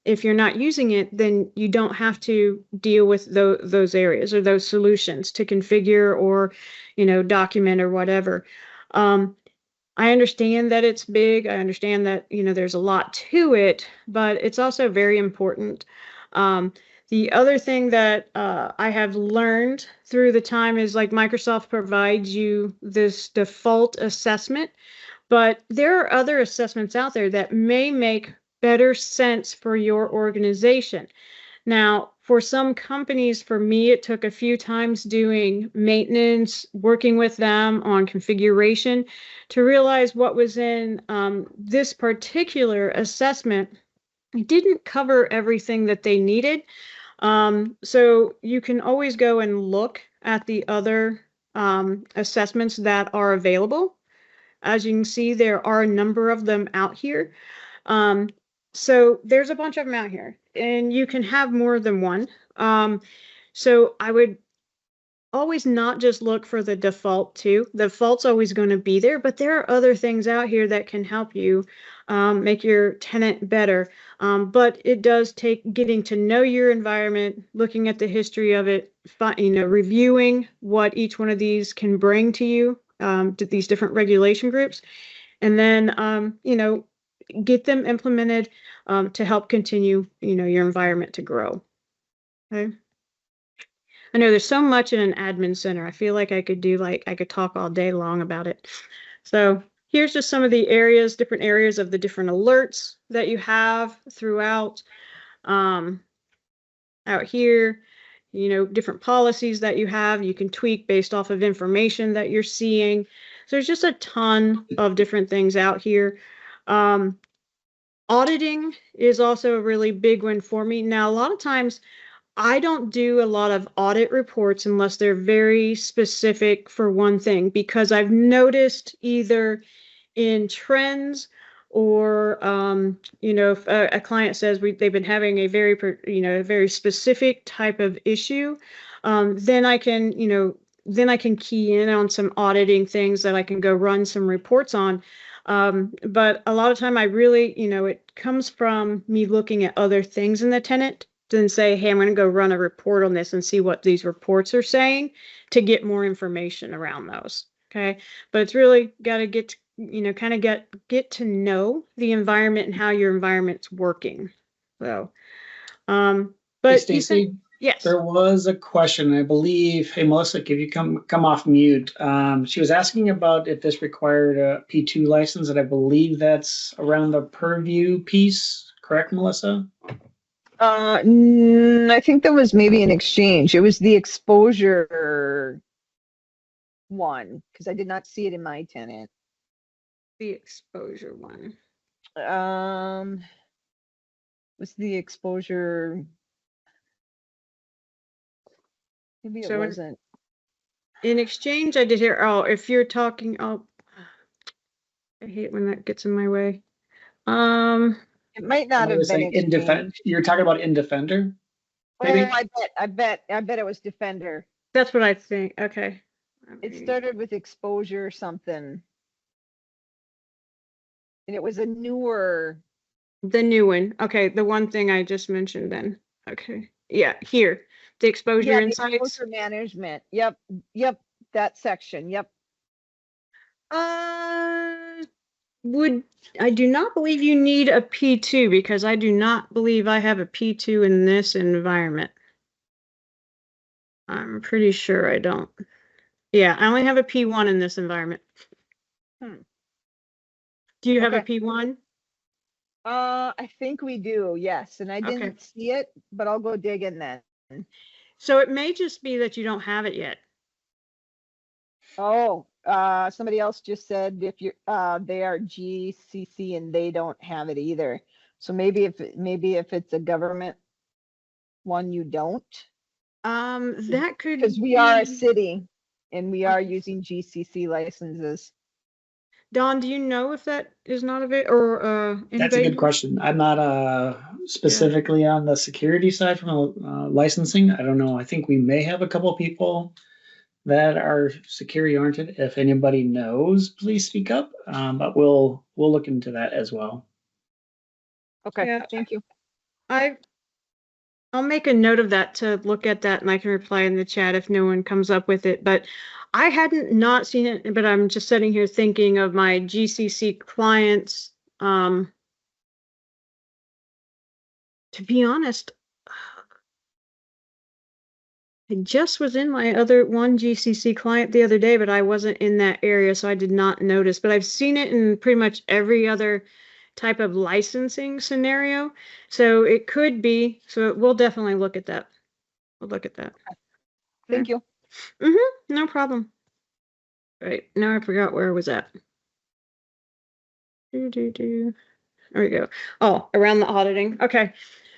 If you're not using it, then you don't have to deal with those areas or those solutions to configure or, document or whatever. I understand that it's big. I understand that, there's a lot to it, but it's also very important. The other thing that I have learned through the time is like Microsoft provides you this default assessment, but there are other assessments out there that may make better sense for your organization. Now, for some companies, for me, it took a few times doing maintenance, working with them on configuration to realize what was in this particular assessment. It didn't cover everything that they needed. So you can always go and look at the other assessments that are available. As you can see, there are a number of them out here. So there's a bunch of them out here, and you can have more than one. So I would always not just look for the default too. The default's always going to be there, but there are other things out here that can help you make your tenant better. But it does take getting to know your environment, looking at the history of it, reviewing what each one of these can bring to you, to these different regulation groups, and then, get them implemented to help continue, your environment to grow. Okay. I know there's so much in an admin center. I feel like I could talk all day long about it. So here's just some of the different areas of the different alerts that you have throughout. Out here, different policies that you have, you can tweak based off of information that you're seeing. So there's just a ton of different things out here. Auditing is also a really big one for me. Now, a lot of times I don't do a lot of audit reports unless they're very specific for one thing, because I've noticed either in trends or if a client says they've been having a very specific type of issue, then I can key in on some auditing things that I can go run some reports on. But a lot of time I really, it comes from me looking at other things in the tenant, then say, hey, I'm going to go run a report on this and see what these reports are saying to get more information around those. Okay. But it's really got to kind of get to know the environment and how your environment's working. So, Hey, but you said, Stacy, yes. there was a question, I believe. Hey, Melissa, if you come off mute. She was asking about if this required a P2 license, and I believe that's around the purview piece. Correct, Melissa? I think that was maybe an exchange. It was the exposure one, because I did not see it in my tenant. The exposure one. Was the exposure? Maybe it wasn't. In exchange, I did hear, if you're talking, I hate when that gets in my way. It might not have been exchange. You're talking about in Defender? Maybe? Oh, I bet it was Defender. That's what I think. Okay. It started with exposure or something. And it was a newer. The new one. Okay, the one thing I just mentioned then. Okay. Yeah, here. The exposure insights. The exposure management. Yep, that section. Yep. I do not believe you need a P2 because I do not believe I have a P2 in this environment. I'm pretty sure I don't. Yeah, I only have a P1 in this environment. Do you have a P1? I think we do, yes. And I didn't see it, but I'll go dig in then. So it may just be that you don't have it yet. Oh, somebody else just said if you're they are GCC and they don't have it either. So maybe if it's a government one, you don't. That could, because we are a city and we are using GCC licenses. Don, do you know if that is not of it or That's a good question. I'm not specifically on the security side from licensing. I don't know. I think we may have a couple of people that are security oriented. If anybody knows, please speak up. But we'll look into that as well. Okay. Yeah. Thank you. I'll make a note of that to look at that, and I can reply in the chat if no one comes up with it. But I hadn't not seen it, but I'm just sitting here thinking of my GCC clients. To be honest, I just was in my other one GCC client the other day, but I wasn't in that area, so I did not notice. But I've seen it in pretty much every other type of licensing scenario. So it could be, so we'll definitely look at that. We'll look at that. Thank you. No problem. Right, now I forgot where I was at. There we go. Oh, around the auditing. Okay.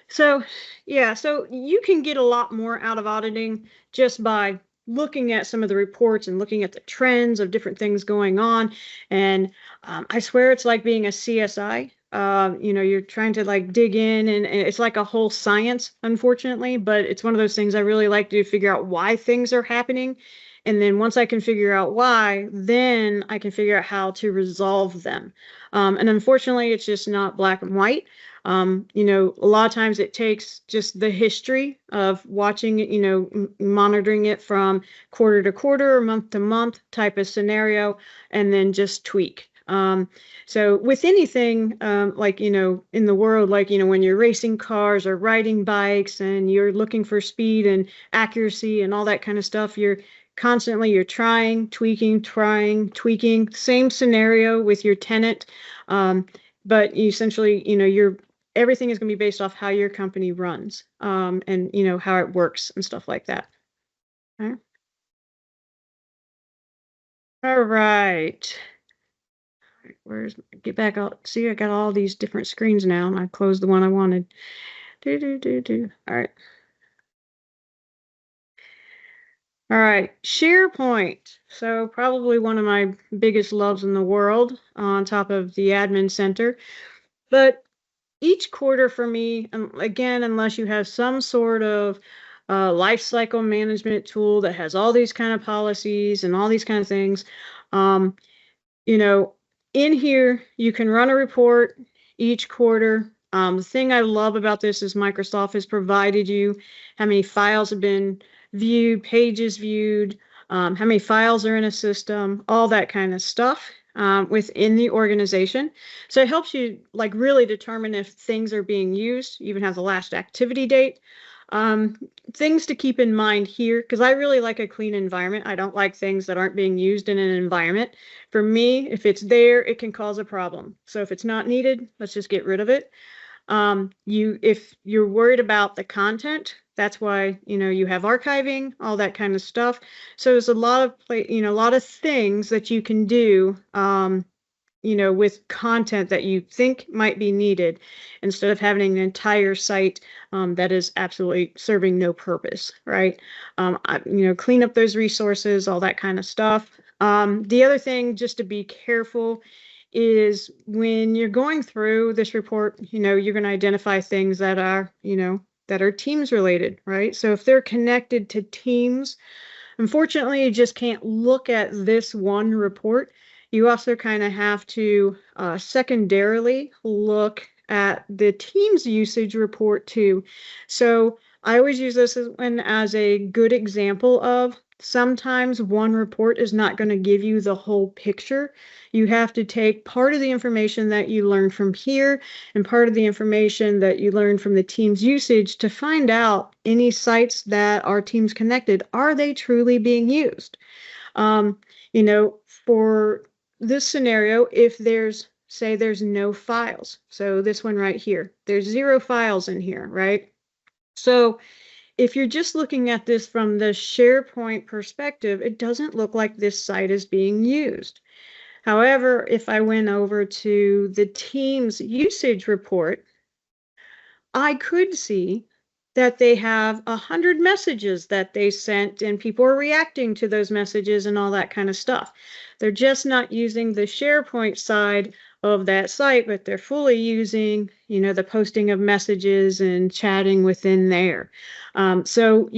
So, yeah, so you can get a lot more out of auditing just by looking at some of the reports and looking at the trends of different things going on. And I swear it's like being a CSI. You're trying to like dig in and it's like a whole science, unfortunately, but it's one of those things I really like to figure out why things are happening. And then once I can figure out why, then I can figure out how to resolve them. And unfortunately, it's just not black and white. A lot of times it takes just the history of watching it, monitoring it from quarter to quarter or month to month type of scenario, and then just tweak. So with anything, in the world, when you're racing cars or riding bikes and you're looking for speed and accuracy and all that kind of stuff, you're trying, tweaking, same scenario with your tenant. But you essentially, everything is going to be based off how your company runs, and how it works and stuff like that. Okay. All right. Get back out. See, I got all these different screens now, and I closed the one I wanted. All right. All right, SharePoint. So probably one of my biggest loves in the world on top of the admin center. But each quarter for me, again, unless you have some sort of life cycle management tool that has all these kind of policies and all these kind of things, um, you know, in here, you can run a report each quarter. The thing I love about this is Microsoft has provided you how many files have been viewed, pages viewed, how many files are in a system, all that kind of stuff within the organization. So it helps you like really determine if things are being used, even have the last activity date. Um, Things to keep in mind here, because I really like a clean environment. I don't like things that aren't being used in an environment. For me, if it's there, it can cause a problem. So if it's not needed, let's just get rid of it. If you're worried about the content, that's why, you have archiving, all that kind of stuff. So there's a lot of a lot of things that you can do, with content that you think might be needed instead of having an entire site that is absolutely serving no purpose, right? Clean up those resources, all that kind of stuff. The other thing, just to be careful, is when you're going through this report, you're going to identify things that are, that are Teams related, right? So if they're connected to Teams, unfortunately, you just can't look at this one report. You also kind of have to secondarily look at the Teams usage report too. So I always use this as a good example of sometimes one report is not going to give you the whole picture. You have to take part of the information that you learn from here and part of the information that you learn from the Teams usage to find out any sites that are Teams connected, are they truly being used? Um, for this scenario, if say there's no files, so this one right here, there's 0 files in here, right? So if you're just looking at this from the SharePoint perspective, it doesn't look like this site is being used. However, if I went over to the Teams usage report, I could see that they have 100 messages that they sent and people are reacting to those messages and all that kind of stuff. They're just not using the SharePoint side of that site, but they're fully using, the posting of messages and chatting within there. So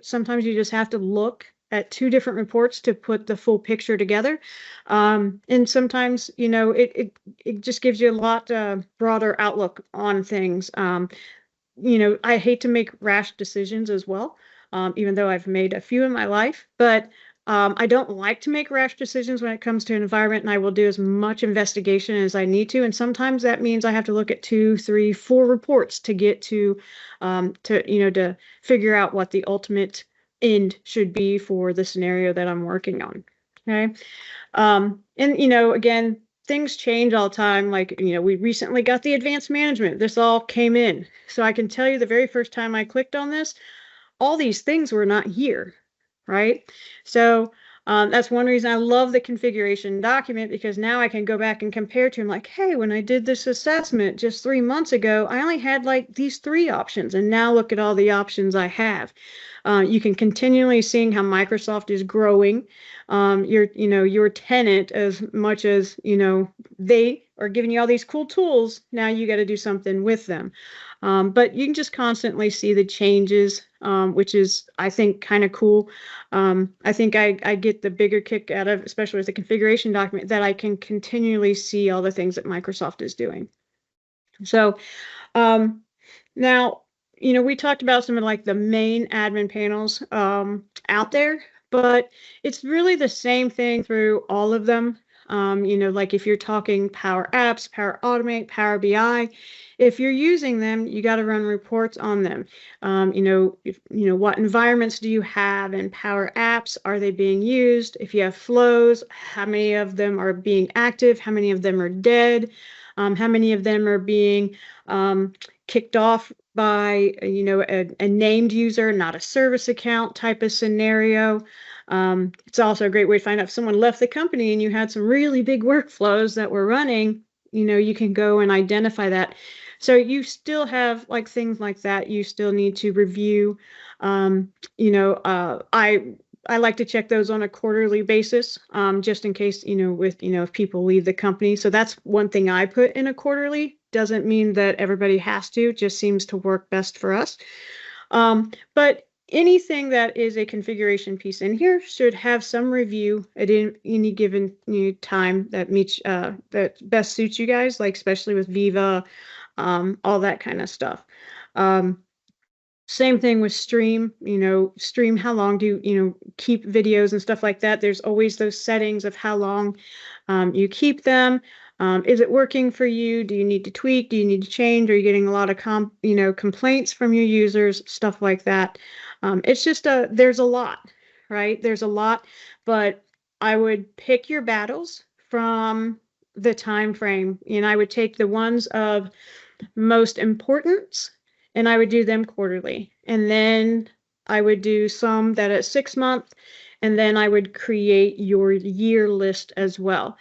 sometimes you just have to look at 2 different reports to put the full picture together. And sometimes, it just gives you a lot broader outlook on things. I hate to make rash decisions as well, even though I've made a few in my life, but I don't like to make rash decisions when it comes to an environment, and I will do as much investigation as I need to. And sometimes that means I have to look at 2, 3, 4 reports to get to figure out what the ultimate end should be for the scenario that I'm working on. Okay. And again, things change all the time. Like, we recently got the advanced management. This all came in. So I can tell you the very first time I clicked on this, all these things were not here, right? So that's one reason I love the configuration document, because now I can go back and compare to them like, hey, when I did this assessment just 3 months ago, I only had like these 3 options. And now look at all the options I have. You can continually seeing how Microsoft is growing your tenant as much as, they are giving you all these cool tools. Now you got to do something with them. But you can just constantly see the changes, which is, I think, kind of cool. I think I get the bigger kick out of, especially with the configuration document, that I can continually see all the things that Microsoft is doing. So now, we talked about some of like the main admin panels out there, but it's really the same thing through all of them. Like if you're talking Power Apps, Power Automate, Power BI, if you're using them, you got to run reports on them. What environments do you have in Power Apps? Are they being used? If you have flows, how many of them are being active? How many of them are dead? How many of them are being kicked off by a named user, not a service account type of scenario. It's also a great way to find out if someone left the company and you had some really big workflows that were running. You can go and identify that. So you still have like things like that you still need to review. I I like to check those on a quarterly basis, just in case, if people leave the company. So that's one thing I put in a quarterly. Doesn't mean that everybody has to, just seems to work best for us. But anything that is a configuration piece in here should have some review at any given time that meets that best suits you guys, like especially with Viva, all that kind of stuff. Same thing with stream, how long do you keep videos and stuff like that. There's always those settings of how long you keep them. Is it working for you? Do you need to tweak? Do you need to change? Are you getting a lot of complaints from your users? Stuff like that. It's just there's a lot, right? There's a lot, but I would pick your battles from the time frame, and I would take the ones of most importance, and I would do them quarterly. And then I would do some that at 6 months, and then I would create your year list as well.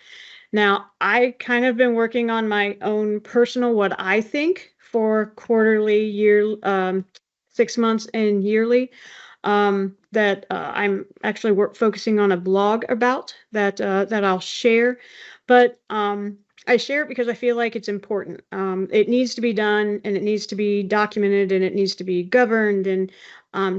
Now, I kind of been working on my own personal, what I think for quarterly, 6 months and yearly, that I'm actually focusing on a blog about that I'll share. But I share it because I feel like it's important. It needs to be done, and it needs to be documented, and it needs to be governed and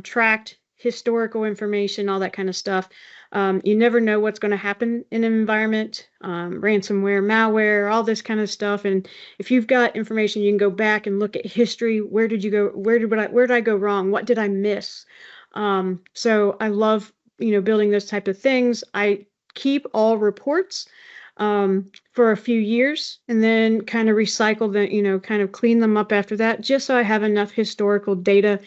tracked, historical information, all that kind of stuff. You never know what's going to happen in an environment, ransomware, malware, all this kind of stuff. And if you've got information, you can go back and look at history. Where did you go? Where did I go wrong? What did I miss? So I love, building those type of things. I keep all reports for a few years, and then kind of recycle them, kind of clean them up after that, just so I have enough historical data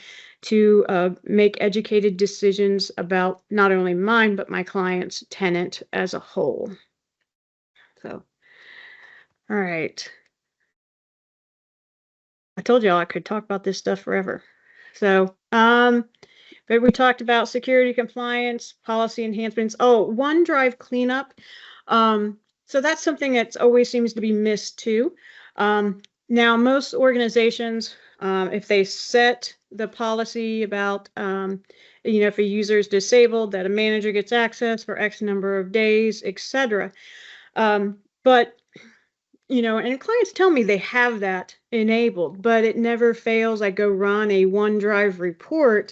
to make educated decisions about not only mine, but my client's tenant as a whole. So, all right. I told y'all I could talk about this stuff forever. So, but we talked about security compliance, policy enhancements. Oh, OneDrive cleanup. So that's something that's always seems to be missed too. Now, most organizations, if they set the policy about, if a user is disabled, that a manager gets access for X number of days, etc. But, and clients tell me they have that enabled, but it never fails. I go run a OneDrive report,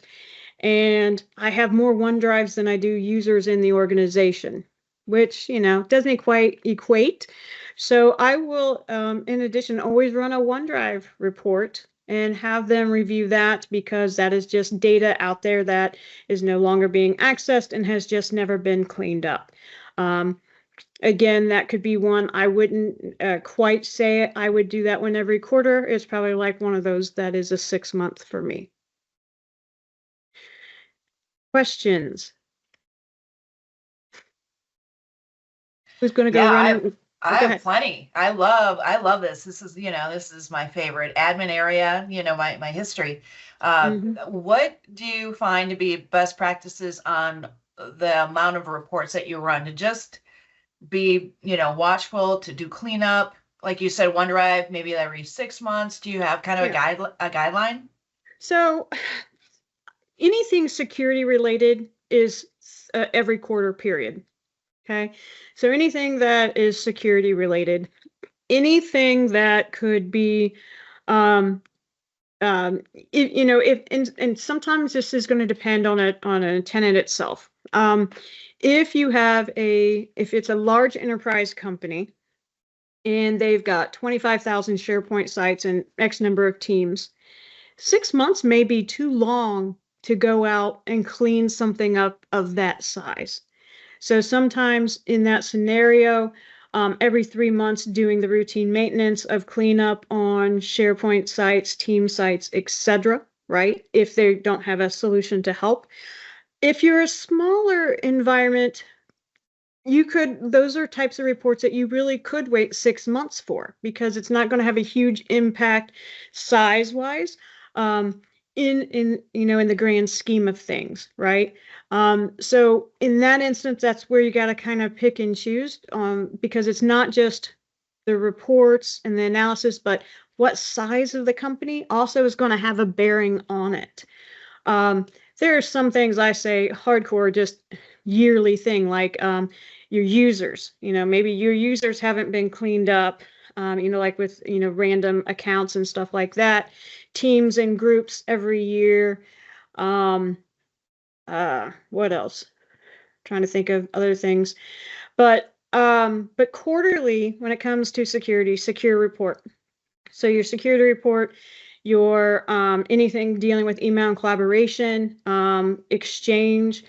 and I have more OneDrives than I do users in the organization, which, doesn't quite equate. So I will, in addition, always run a OneDrive report and have them review that, because that is just data out there that is no longer being accessed and has just never been cleaned up. Again, that could be one. I wouldn't quite say I would do that one every quarter. It's probably like one of those that is a 6 month for me. Questions? Who's going to go run it? I have plenty. I love this. This is my favorite admin area, my history. What do you find to be best practices on the amount of reports that you run, to just be, watchful, to do cleanup? Like you said, OneDrive, maybe every 6 months. Do you have kind of a guideline? So anything security related is every quarter period. Okay. So anything that is security related, anything that could be, and sometimes this is going to depend on a tenant itself. If it's a large enterprise company and they've got 25,000 SharePoint sites and X number of teams, 6 months may be too long to go out and clean something up of that size. So sometimes in that scenario, every 3 months doing the routine maintenance of cleanup on SharePoint sites, team sites, etc., right? If they don't have a solution to help. If you're a smaller environment, those are types of reports that you really could wait 6 months for, because it's not going to have a huge impact size-wise. In the grand scheme of things, right? So in that instance, that's where you got to kind of pick and choose, because it's not just the reports and the analysis, but what size of the company also is going to have a bearing on it. there are some things I say hardcore, just yearly thing, like your users. Maybe your users haven't been cleaned up. Like with random accounts and stuff like that. Teams and groups every year. What else? Trying to think of other things. But quarterly, when it comes to security, secure report. So your security report, your anything dealing with email and collaboration, exchange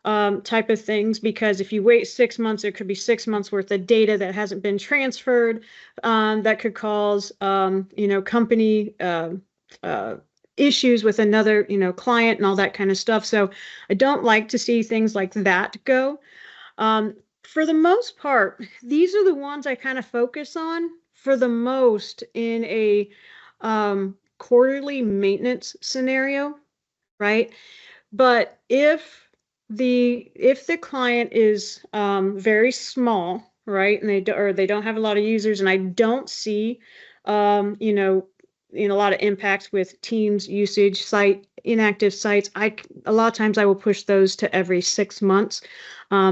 type of things, because if you wait 6 months, there could be 6 months worth of data that hasn't been transferred, that could cause company issues with another client and all that kind of stuff. So I don't like to see things like that go. For the most part, these are the ones I kind of focus on for the most in a quarterly maintenance scenario, right? But if the client is very small, right, and they don't have a lot of users, and I don't see a lot of impacts with Teams usage, site inactive sites, a lot of times I will push those to every 6 months,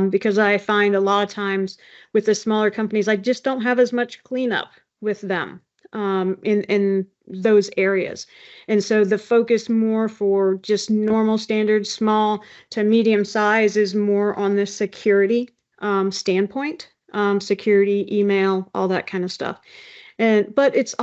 because I find a lot of times with the smaller companies, I just don't have as much cleanup with them in those areas. And so the focus more for just normal standard, small to medium size, is more on the security standpoint, security, email, all that kind of stuff. But it's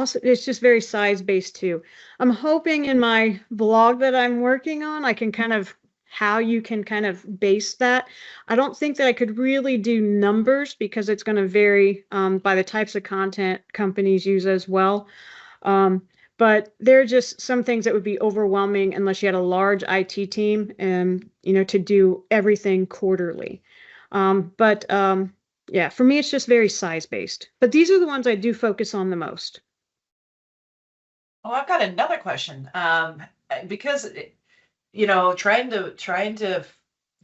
just very size based too. I'm hoping in my blog that I'm working on, I can kind of how you can kind of base that. I don't think that I could really do numbers because it's going to vary by the types of content companies use as well. But there are just some things that would be overwhelming unless you had a large IT team and, to do everything quarterly. Yeah, for me, it's just very size based. But these are the ones I do focus on the most. Oh, I've got another question. Because trying to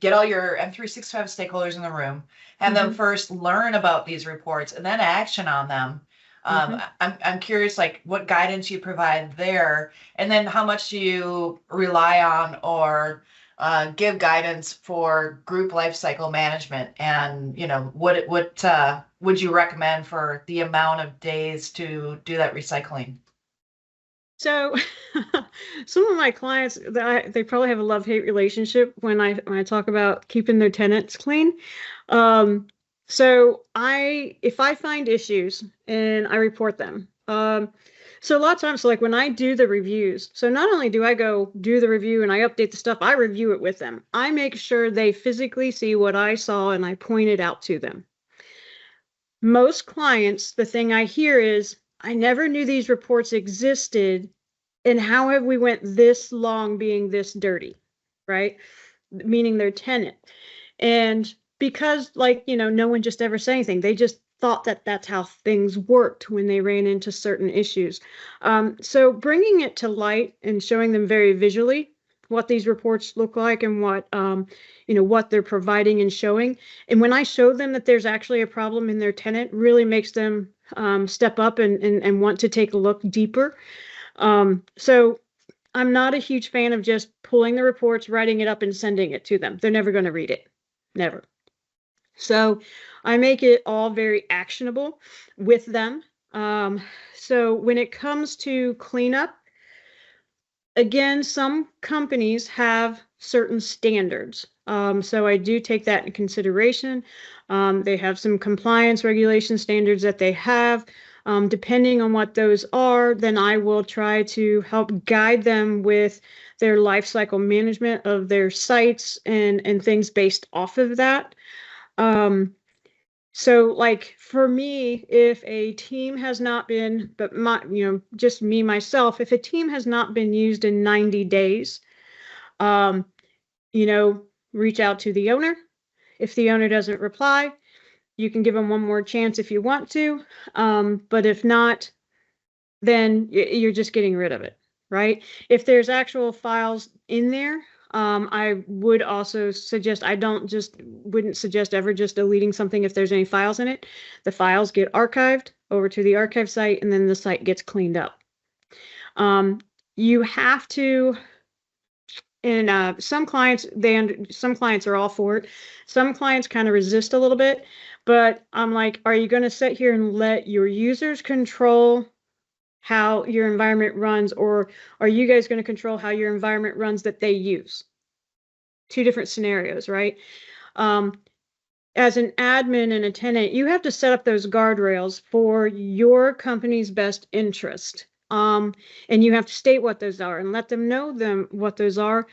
get all your M365 stakeholders in the room, have them first learn about these reports and then action on them. I'm curious, like what guidance you provide there, and then how much do you rely on or give guidance for group lifecycle management, and what would you recommend for the amount of days to do that recycling? So some of my clients, they probably have a love-hate relationship when I talk about keeping their tenants clean. So if I find issues and I report them, so a lot of times, like when I do the reviews, so not only do I go do the review and I update the stuff, I review it with them. I make sure they physically see what I saw and I point it out to them. Most clients, the thing I hear is, I never knew these reports existed, and how have we went this long being this dirty, right? Meaning their tenant. And because no one just ever said anything, they just thought that that's how things worked when they ran into certain issues. So bringing it to light and showing them very visually what these reports look like and what what they're providing and showing. And when I show them that there's actually a problem in their tenant, really makes them step up and want to take a look deeper. So I'm not a huge fan of just pulling the reports, writing it up, and sending it to them. They're never going to read it. Never. So I make it all very actionable with them. So when it comes to cleanup, again, some companies have certain standards. So I do take that into consideration. They have some compliance regulation standards that they have. Depending on what those are, then I will try to help guide them with their life cycle management of their sites and things based off of that. So like for me, if a team has not been, but just me, myself, if a team has not been used in 90 days, reach out to the owner. If the owner doesn't reply, you can give them one more chance if you want to. But if not, then you're just getting rid of it, right? If there's actual files in there, I would also suggest, wouldn't suggest ever just deleting something if there's any files in it. The files get archived over to the archive site, and then the site gets cleaned up. You have to And some clients, some clients are all for it. Some clients kind of resist a little bit, but I'm like, are you going to sit here and let your users control how your environment runs, or are you guys going to control how your environment runs that they use? Two different scenarios, right? As an admin and a tenant, you have to set up those guardrails for your company's best interest. And you have to state what those are and let them know what those are.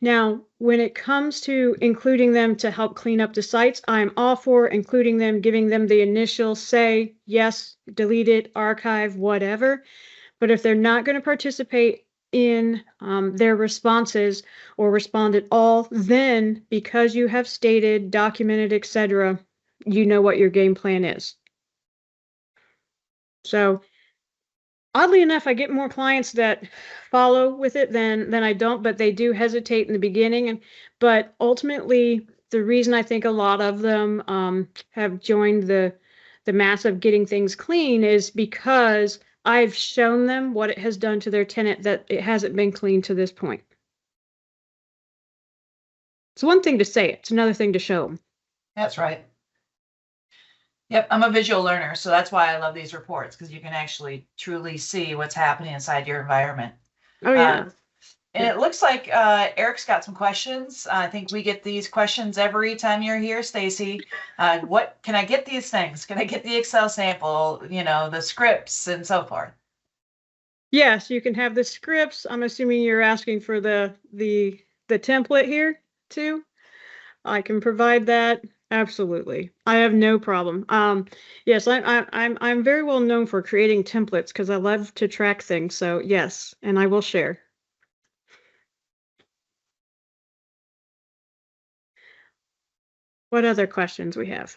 Now, when it comes to including them to help clean up the sites, I'm all for including them, giving them the initial say, yes, delete it, archive, whatever. But if they're not going to participate in their responses or respond at all, then because you have stated, documented, etc., you know what your game plan is. So oddly enough, I get more clients that follow with it than I don't, but they do hesitate in the beginning. But ultimately, the reason I think a lot of them have joined the mass of getting things clean is because I've shown them what it has done to their tenant that it hasn't been clean to this point. It's one thing to say it, it's another thing to show them. That's right. Yep, I'm a visual learner, so that's why I love these reports, because you can actually truly see what's happening inside your environment. Oh, yeah. And it looks like Eric's got some questions. I think we get these questions every time you're here, Stacy. What can I get these things? Can I get the Excel sample, you know, the scripts and so forth? Yes, you can have the scripts. I'm assuming you're asking for the template here too. I can provide that. Absolutely. I have no problem. Yes, I'm very well known for creating templates because I love to track things. So yes, and I will share. What other questions we have?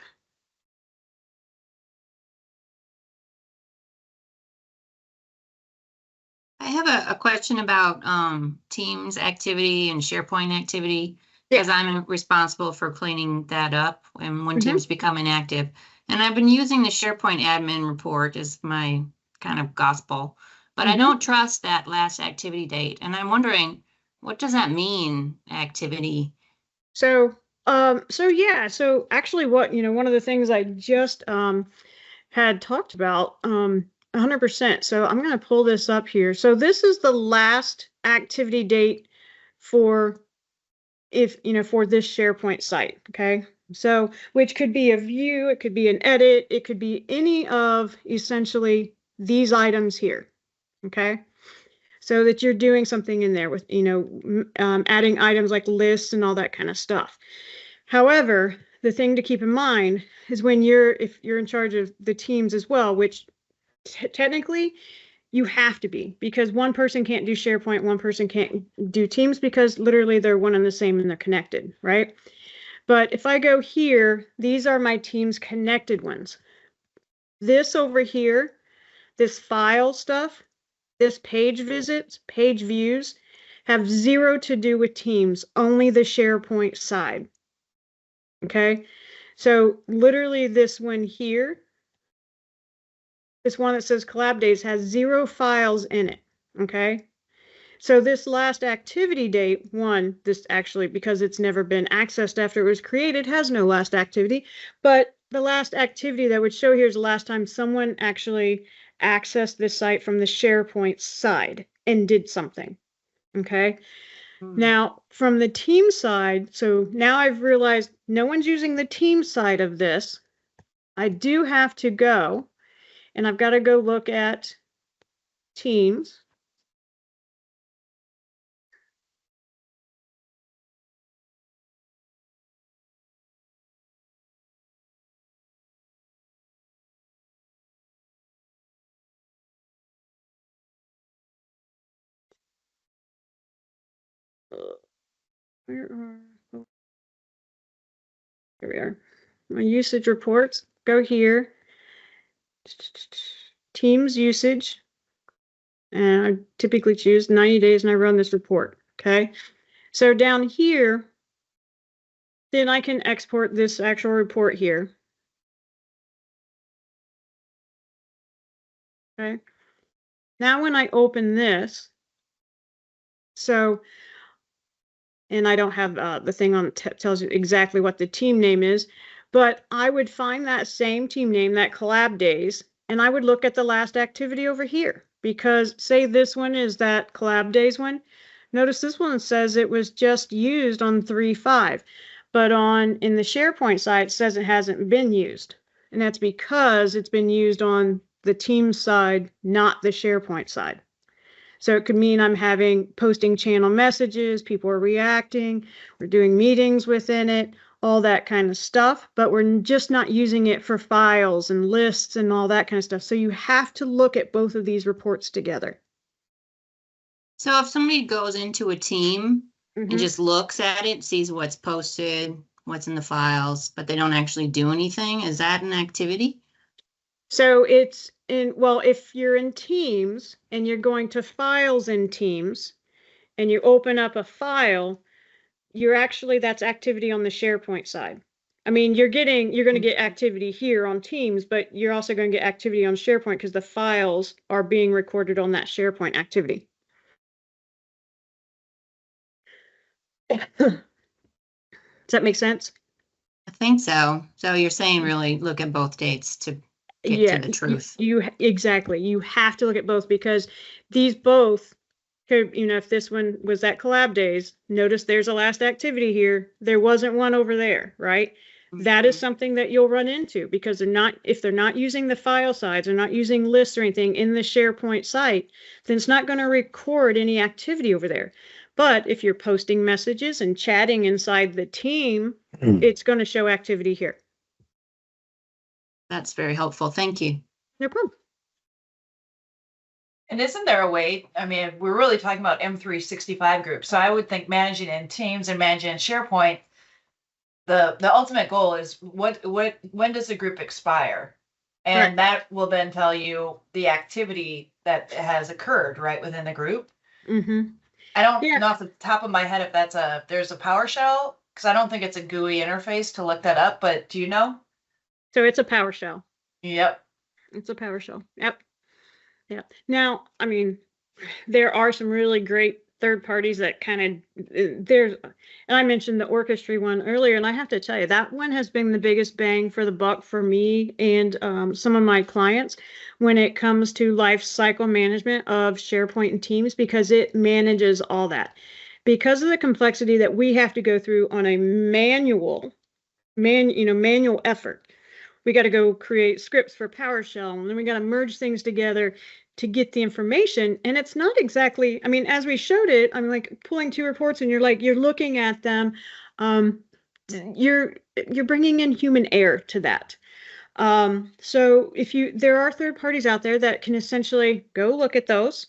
I have a question about Teams activity and SharePoint activity, because I'm responsible for cleaning that up and when Teams become inactive. And I've been using the SharePoint admin report as my kind of gospel, but I don't trust that last activity date. And I'm wondering, what does that mean, activity? So yeah, so actually one of the things I just had talked about 100%. So I'm going to pull this up here. So this is the last activity date for for this SharePoint site, okay? So which could be a view, it could be an edit, it could be any of essentially these items here, okay? So that you're doing something in there with, adding items like lists and all that kind of stuff. However, the thing to keep in mind is if you're in charge of the teams as well, which technically you have to be, because one person can't do SharePoint, one person can't do Teams, because literally they're one and the same and they're connected, right? But if I go here, these are my Teams connected ones. This over here, this file stuff, this page visits, page views, have zero to do with Teams, only the SharePoint side. Okay, so literally this one here, this one that says collab days, has 0 files in it. Okay, so this last activity date, this actually, because it's never been accessed after it was created, has no last activity, but the last activity that would show here is the last time someone actually accessed this site from the SharePoint side and did something. Okay. Now, from the team side, so now I've realized no one's using the team side of this. I do have to go, and I've got to go look at Teams. Here we are. My usage reports. Go here. Teams usage. And I typically choose 90 days and I run this report. Okay. So down here, then I can export this actual report here. Okay. Now when I open this, so and I don't have the thing on tells you exactly what the team name is, but I would find that same team name, that collab days, and I would look at the last activity over here, because say this one is that collab days one. Notice this one says it was just used on 3.5, but in the SharePoint side, it says it hasn't been used. And that's because it's been used on the team side, not the SharePoint side. So it could mean I'm posting channel messages, people are reacting, we're doing meetings within it, all that kind of stuff, but we're just not using it for files and lists and all that kind of stuff. So you have to look at both of these reports together. So if somebody goes into a team Mhm. and just looks at it, sees what's posted, what's in the files, but they don't actually do anything, is that an activity? So it's if you're in Teams and you're going to files in Teams and you open up a file, that's activity on the SharePoint side. I mean, you're going to get activity here on Teams, but you're also going to get activity on SharePoint because the files are being recorded on that SharePoint activity. Does that make sense? I think so. So you're saying really look at both dates to get to the truth. Exactly. You have to look at both because these both could, if this one was at collab days, notice there's a last activity here. There wasn't one over there, right? That is something that you'll run into because if they're not using the file sides, they're not using lists or anything in the SharePoint site, then it's not going to record any activity over there. But if you're posting messages and chatting inside the team, it's going to show activity here. That's very helpful. Thank you. No problem. And isn't there a way, I mean, we're really talking about M365 groups. So I would think managing in Teams and managing in SharePoint, the ultimate goal is when does the group expire? And that will then tell you the activity that has occurred right within the group. Mm-hmm. I don't know off the top of my head if there's a PowerShell, because I don't think it's a GUI interface to look that up, but do you know? So it's a PowerShell. Yep. It's a PowerShell. Yep. Yeah. Now, I mean, there are some really great third parties that and I mentioned the Orchestra one earlier, and I have to tell you, that one has been the biggest bang for the buck for me and some of my clients when it comes to life cycle management of SharePoint and Teams, because it manages all that. Because of the complexity that we have to go through on a manual effort. We got to go create scripts for PowerShell, and then we got to merge things together to get the information. And it's not exactly, I mean, as we showed it, I'm like pulling two reports and you're looking at them. You're bringing in human error to that. So there are third parties out there that can essentially go look at those.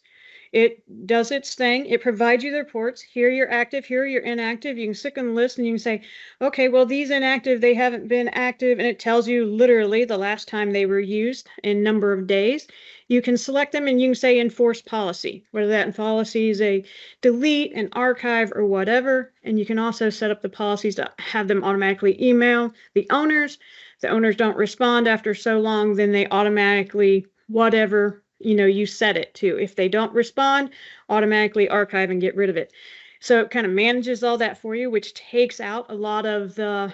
It does its thing. It provides you the reports. Here you're active, here you're inactive. You can stick on the list and you can say, okay, well, these inactive, they haven't been active. And it tells you literally the last time they were used in number of days. You can select them and you can say enforce policy, whether that in policy is a delete, an archive, or whatever. And you can also set up the policies to have them automatically email the owners. The owners don't respond after so long, then they automatically whatever you set it to. If they don't respond, automatically archive and get rid of it. So it kind of manages all that for you, which takes out a lot of the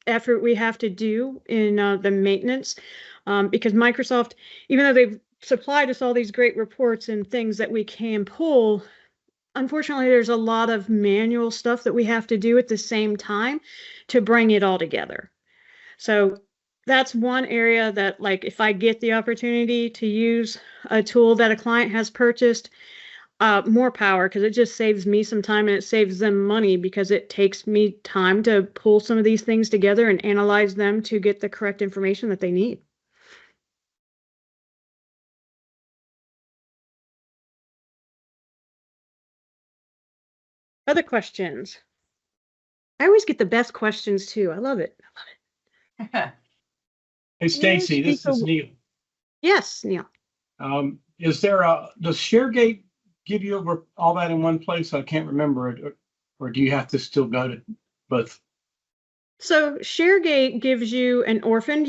effort we have to do in the maintenance. Because Microsoft, even though they've supplied us all these great reports and things that we can pull, unfortunately, there's a lot of manual stuff that we have to do at the same time to bring it all together. So that's one area that, like, if I get the opportunity to use a tool that a client has purchased, more power, because it just saves me some time and it saves them money, because it takes me time to pull some of these things together and analyze them to get the correct information that they need. Other questions? I always get the best questions too. I love it. Hey, Stacy, this is Neil. Yes, Neil. Does ShareGate give you all that in one place? I can't remember it, or do you have to still go to both? So ShareGate gives you an orphaned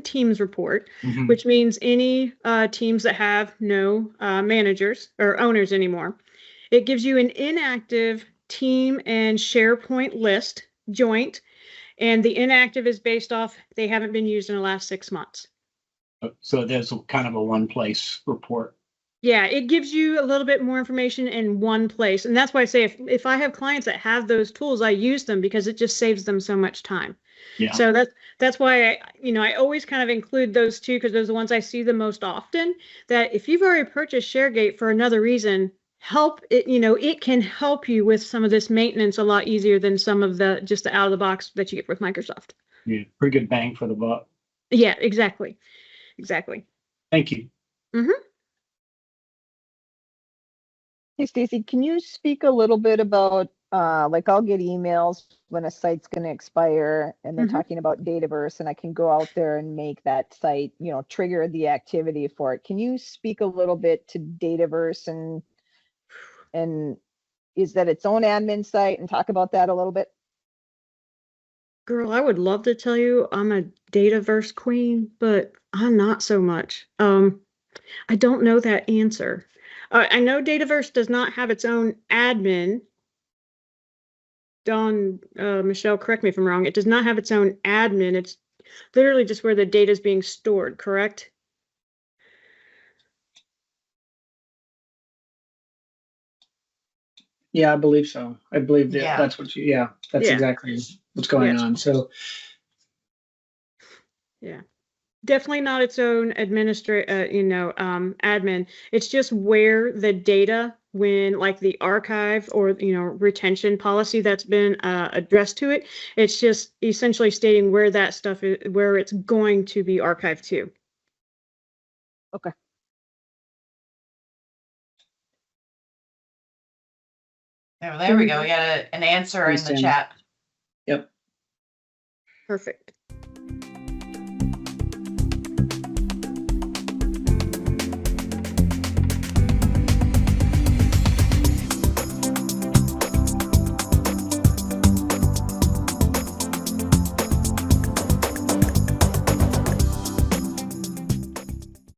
teams report, which means any teams that have no managers or owners anymore. It gives you an inactive team and SharePoint list joint. And the inactive is based off, they haven't been used in the last 6 months. So there's kind of a one place report. Yeah, it gives you a little bit more information in one place. And that's why I say if I have clients that have those tools, I use them because it just saves them so much time. Yeah. So that's why I always kind of include those two because those are the ones I see the most often. That if you've already purchased ShareGate for another reason, it can help you with some of this maintenance a lot easier than some of the just the out of the box that you get with Microsoft. Yeah, pretty good bang for the buck. Yeah, exactly. Exactly. Thank you. Mm-hmm. Hey, Stacy, can you speak a little bit about, like I'll get emails when a site's going to expire and they're Mhm. talking about Dataverse and I can go out there and make that site, trigger the activity for it. Can you speak a little bit to Dataverse and is that its own admin site and talk about that a little bit? Girl, I would love to tell you I'm a Dataverse queen, but I'm not so much. I don't know that answer. I know Dataverse does not have its own admin. Michelle, correct me if I'm wrong. It does not have its own admin. It's literally just where the data is being stored, correct? Yeah, I believe so. I believe that Yeah. that's what that's Yeah. exactly what's going on. So Yeah. Definitely not its own admin. It's just where the data, when like the archive or retention policy that's been addressed to it, it's just essentially stating where that stuff is, where it's going to be archived to. Okay. Oh, there we go. We got an answer in the Understand. chat. Yep. Perfect.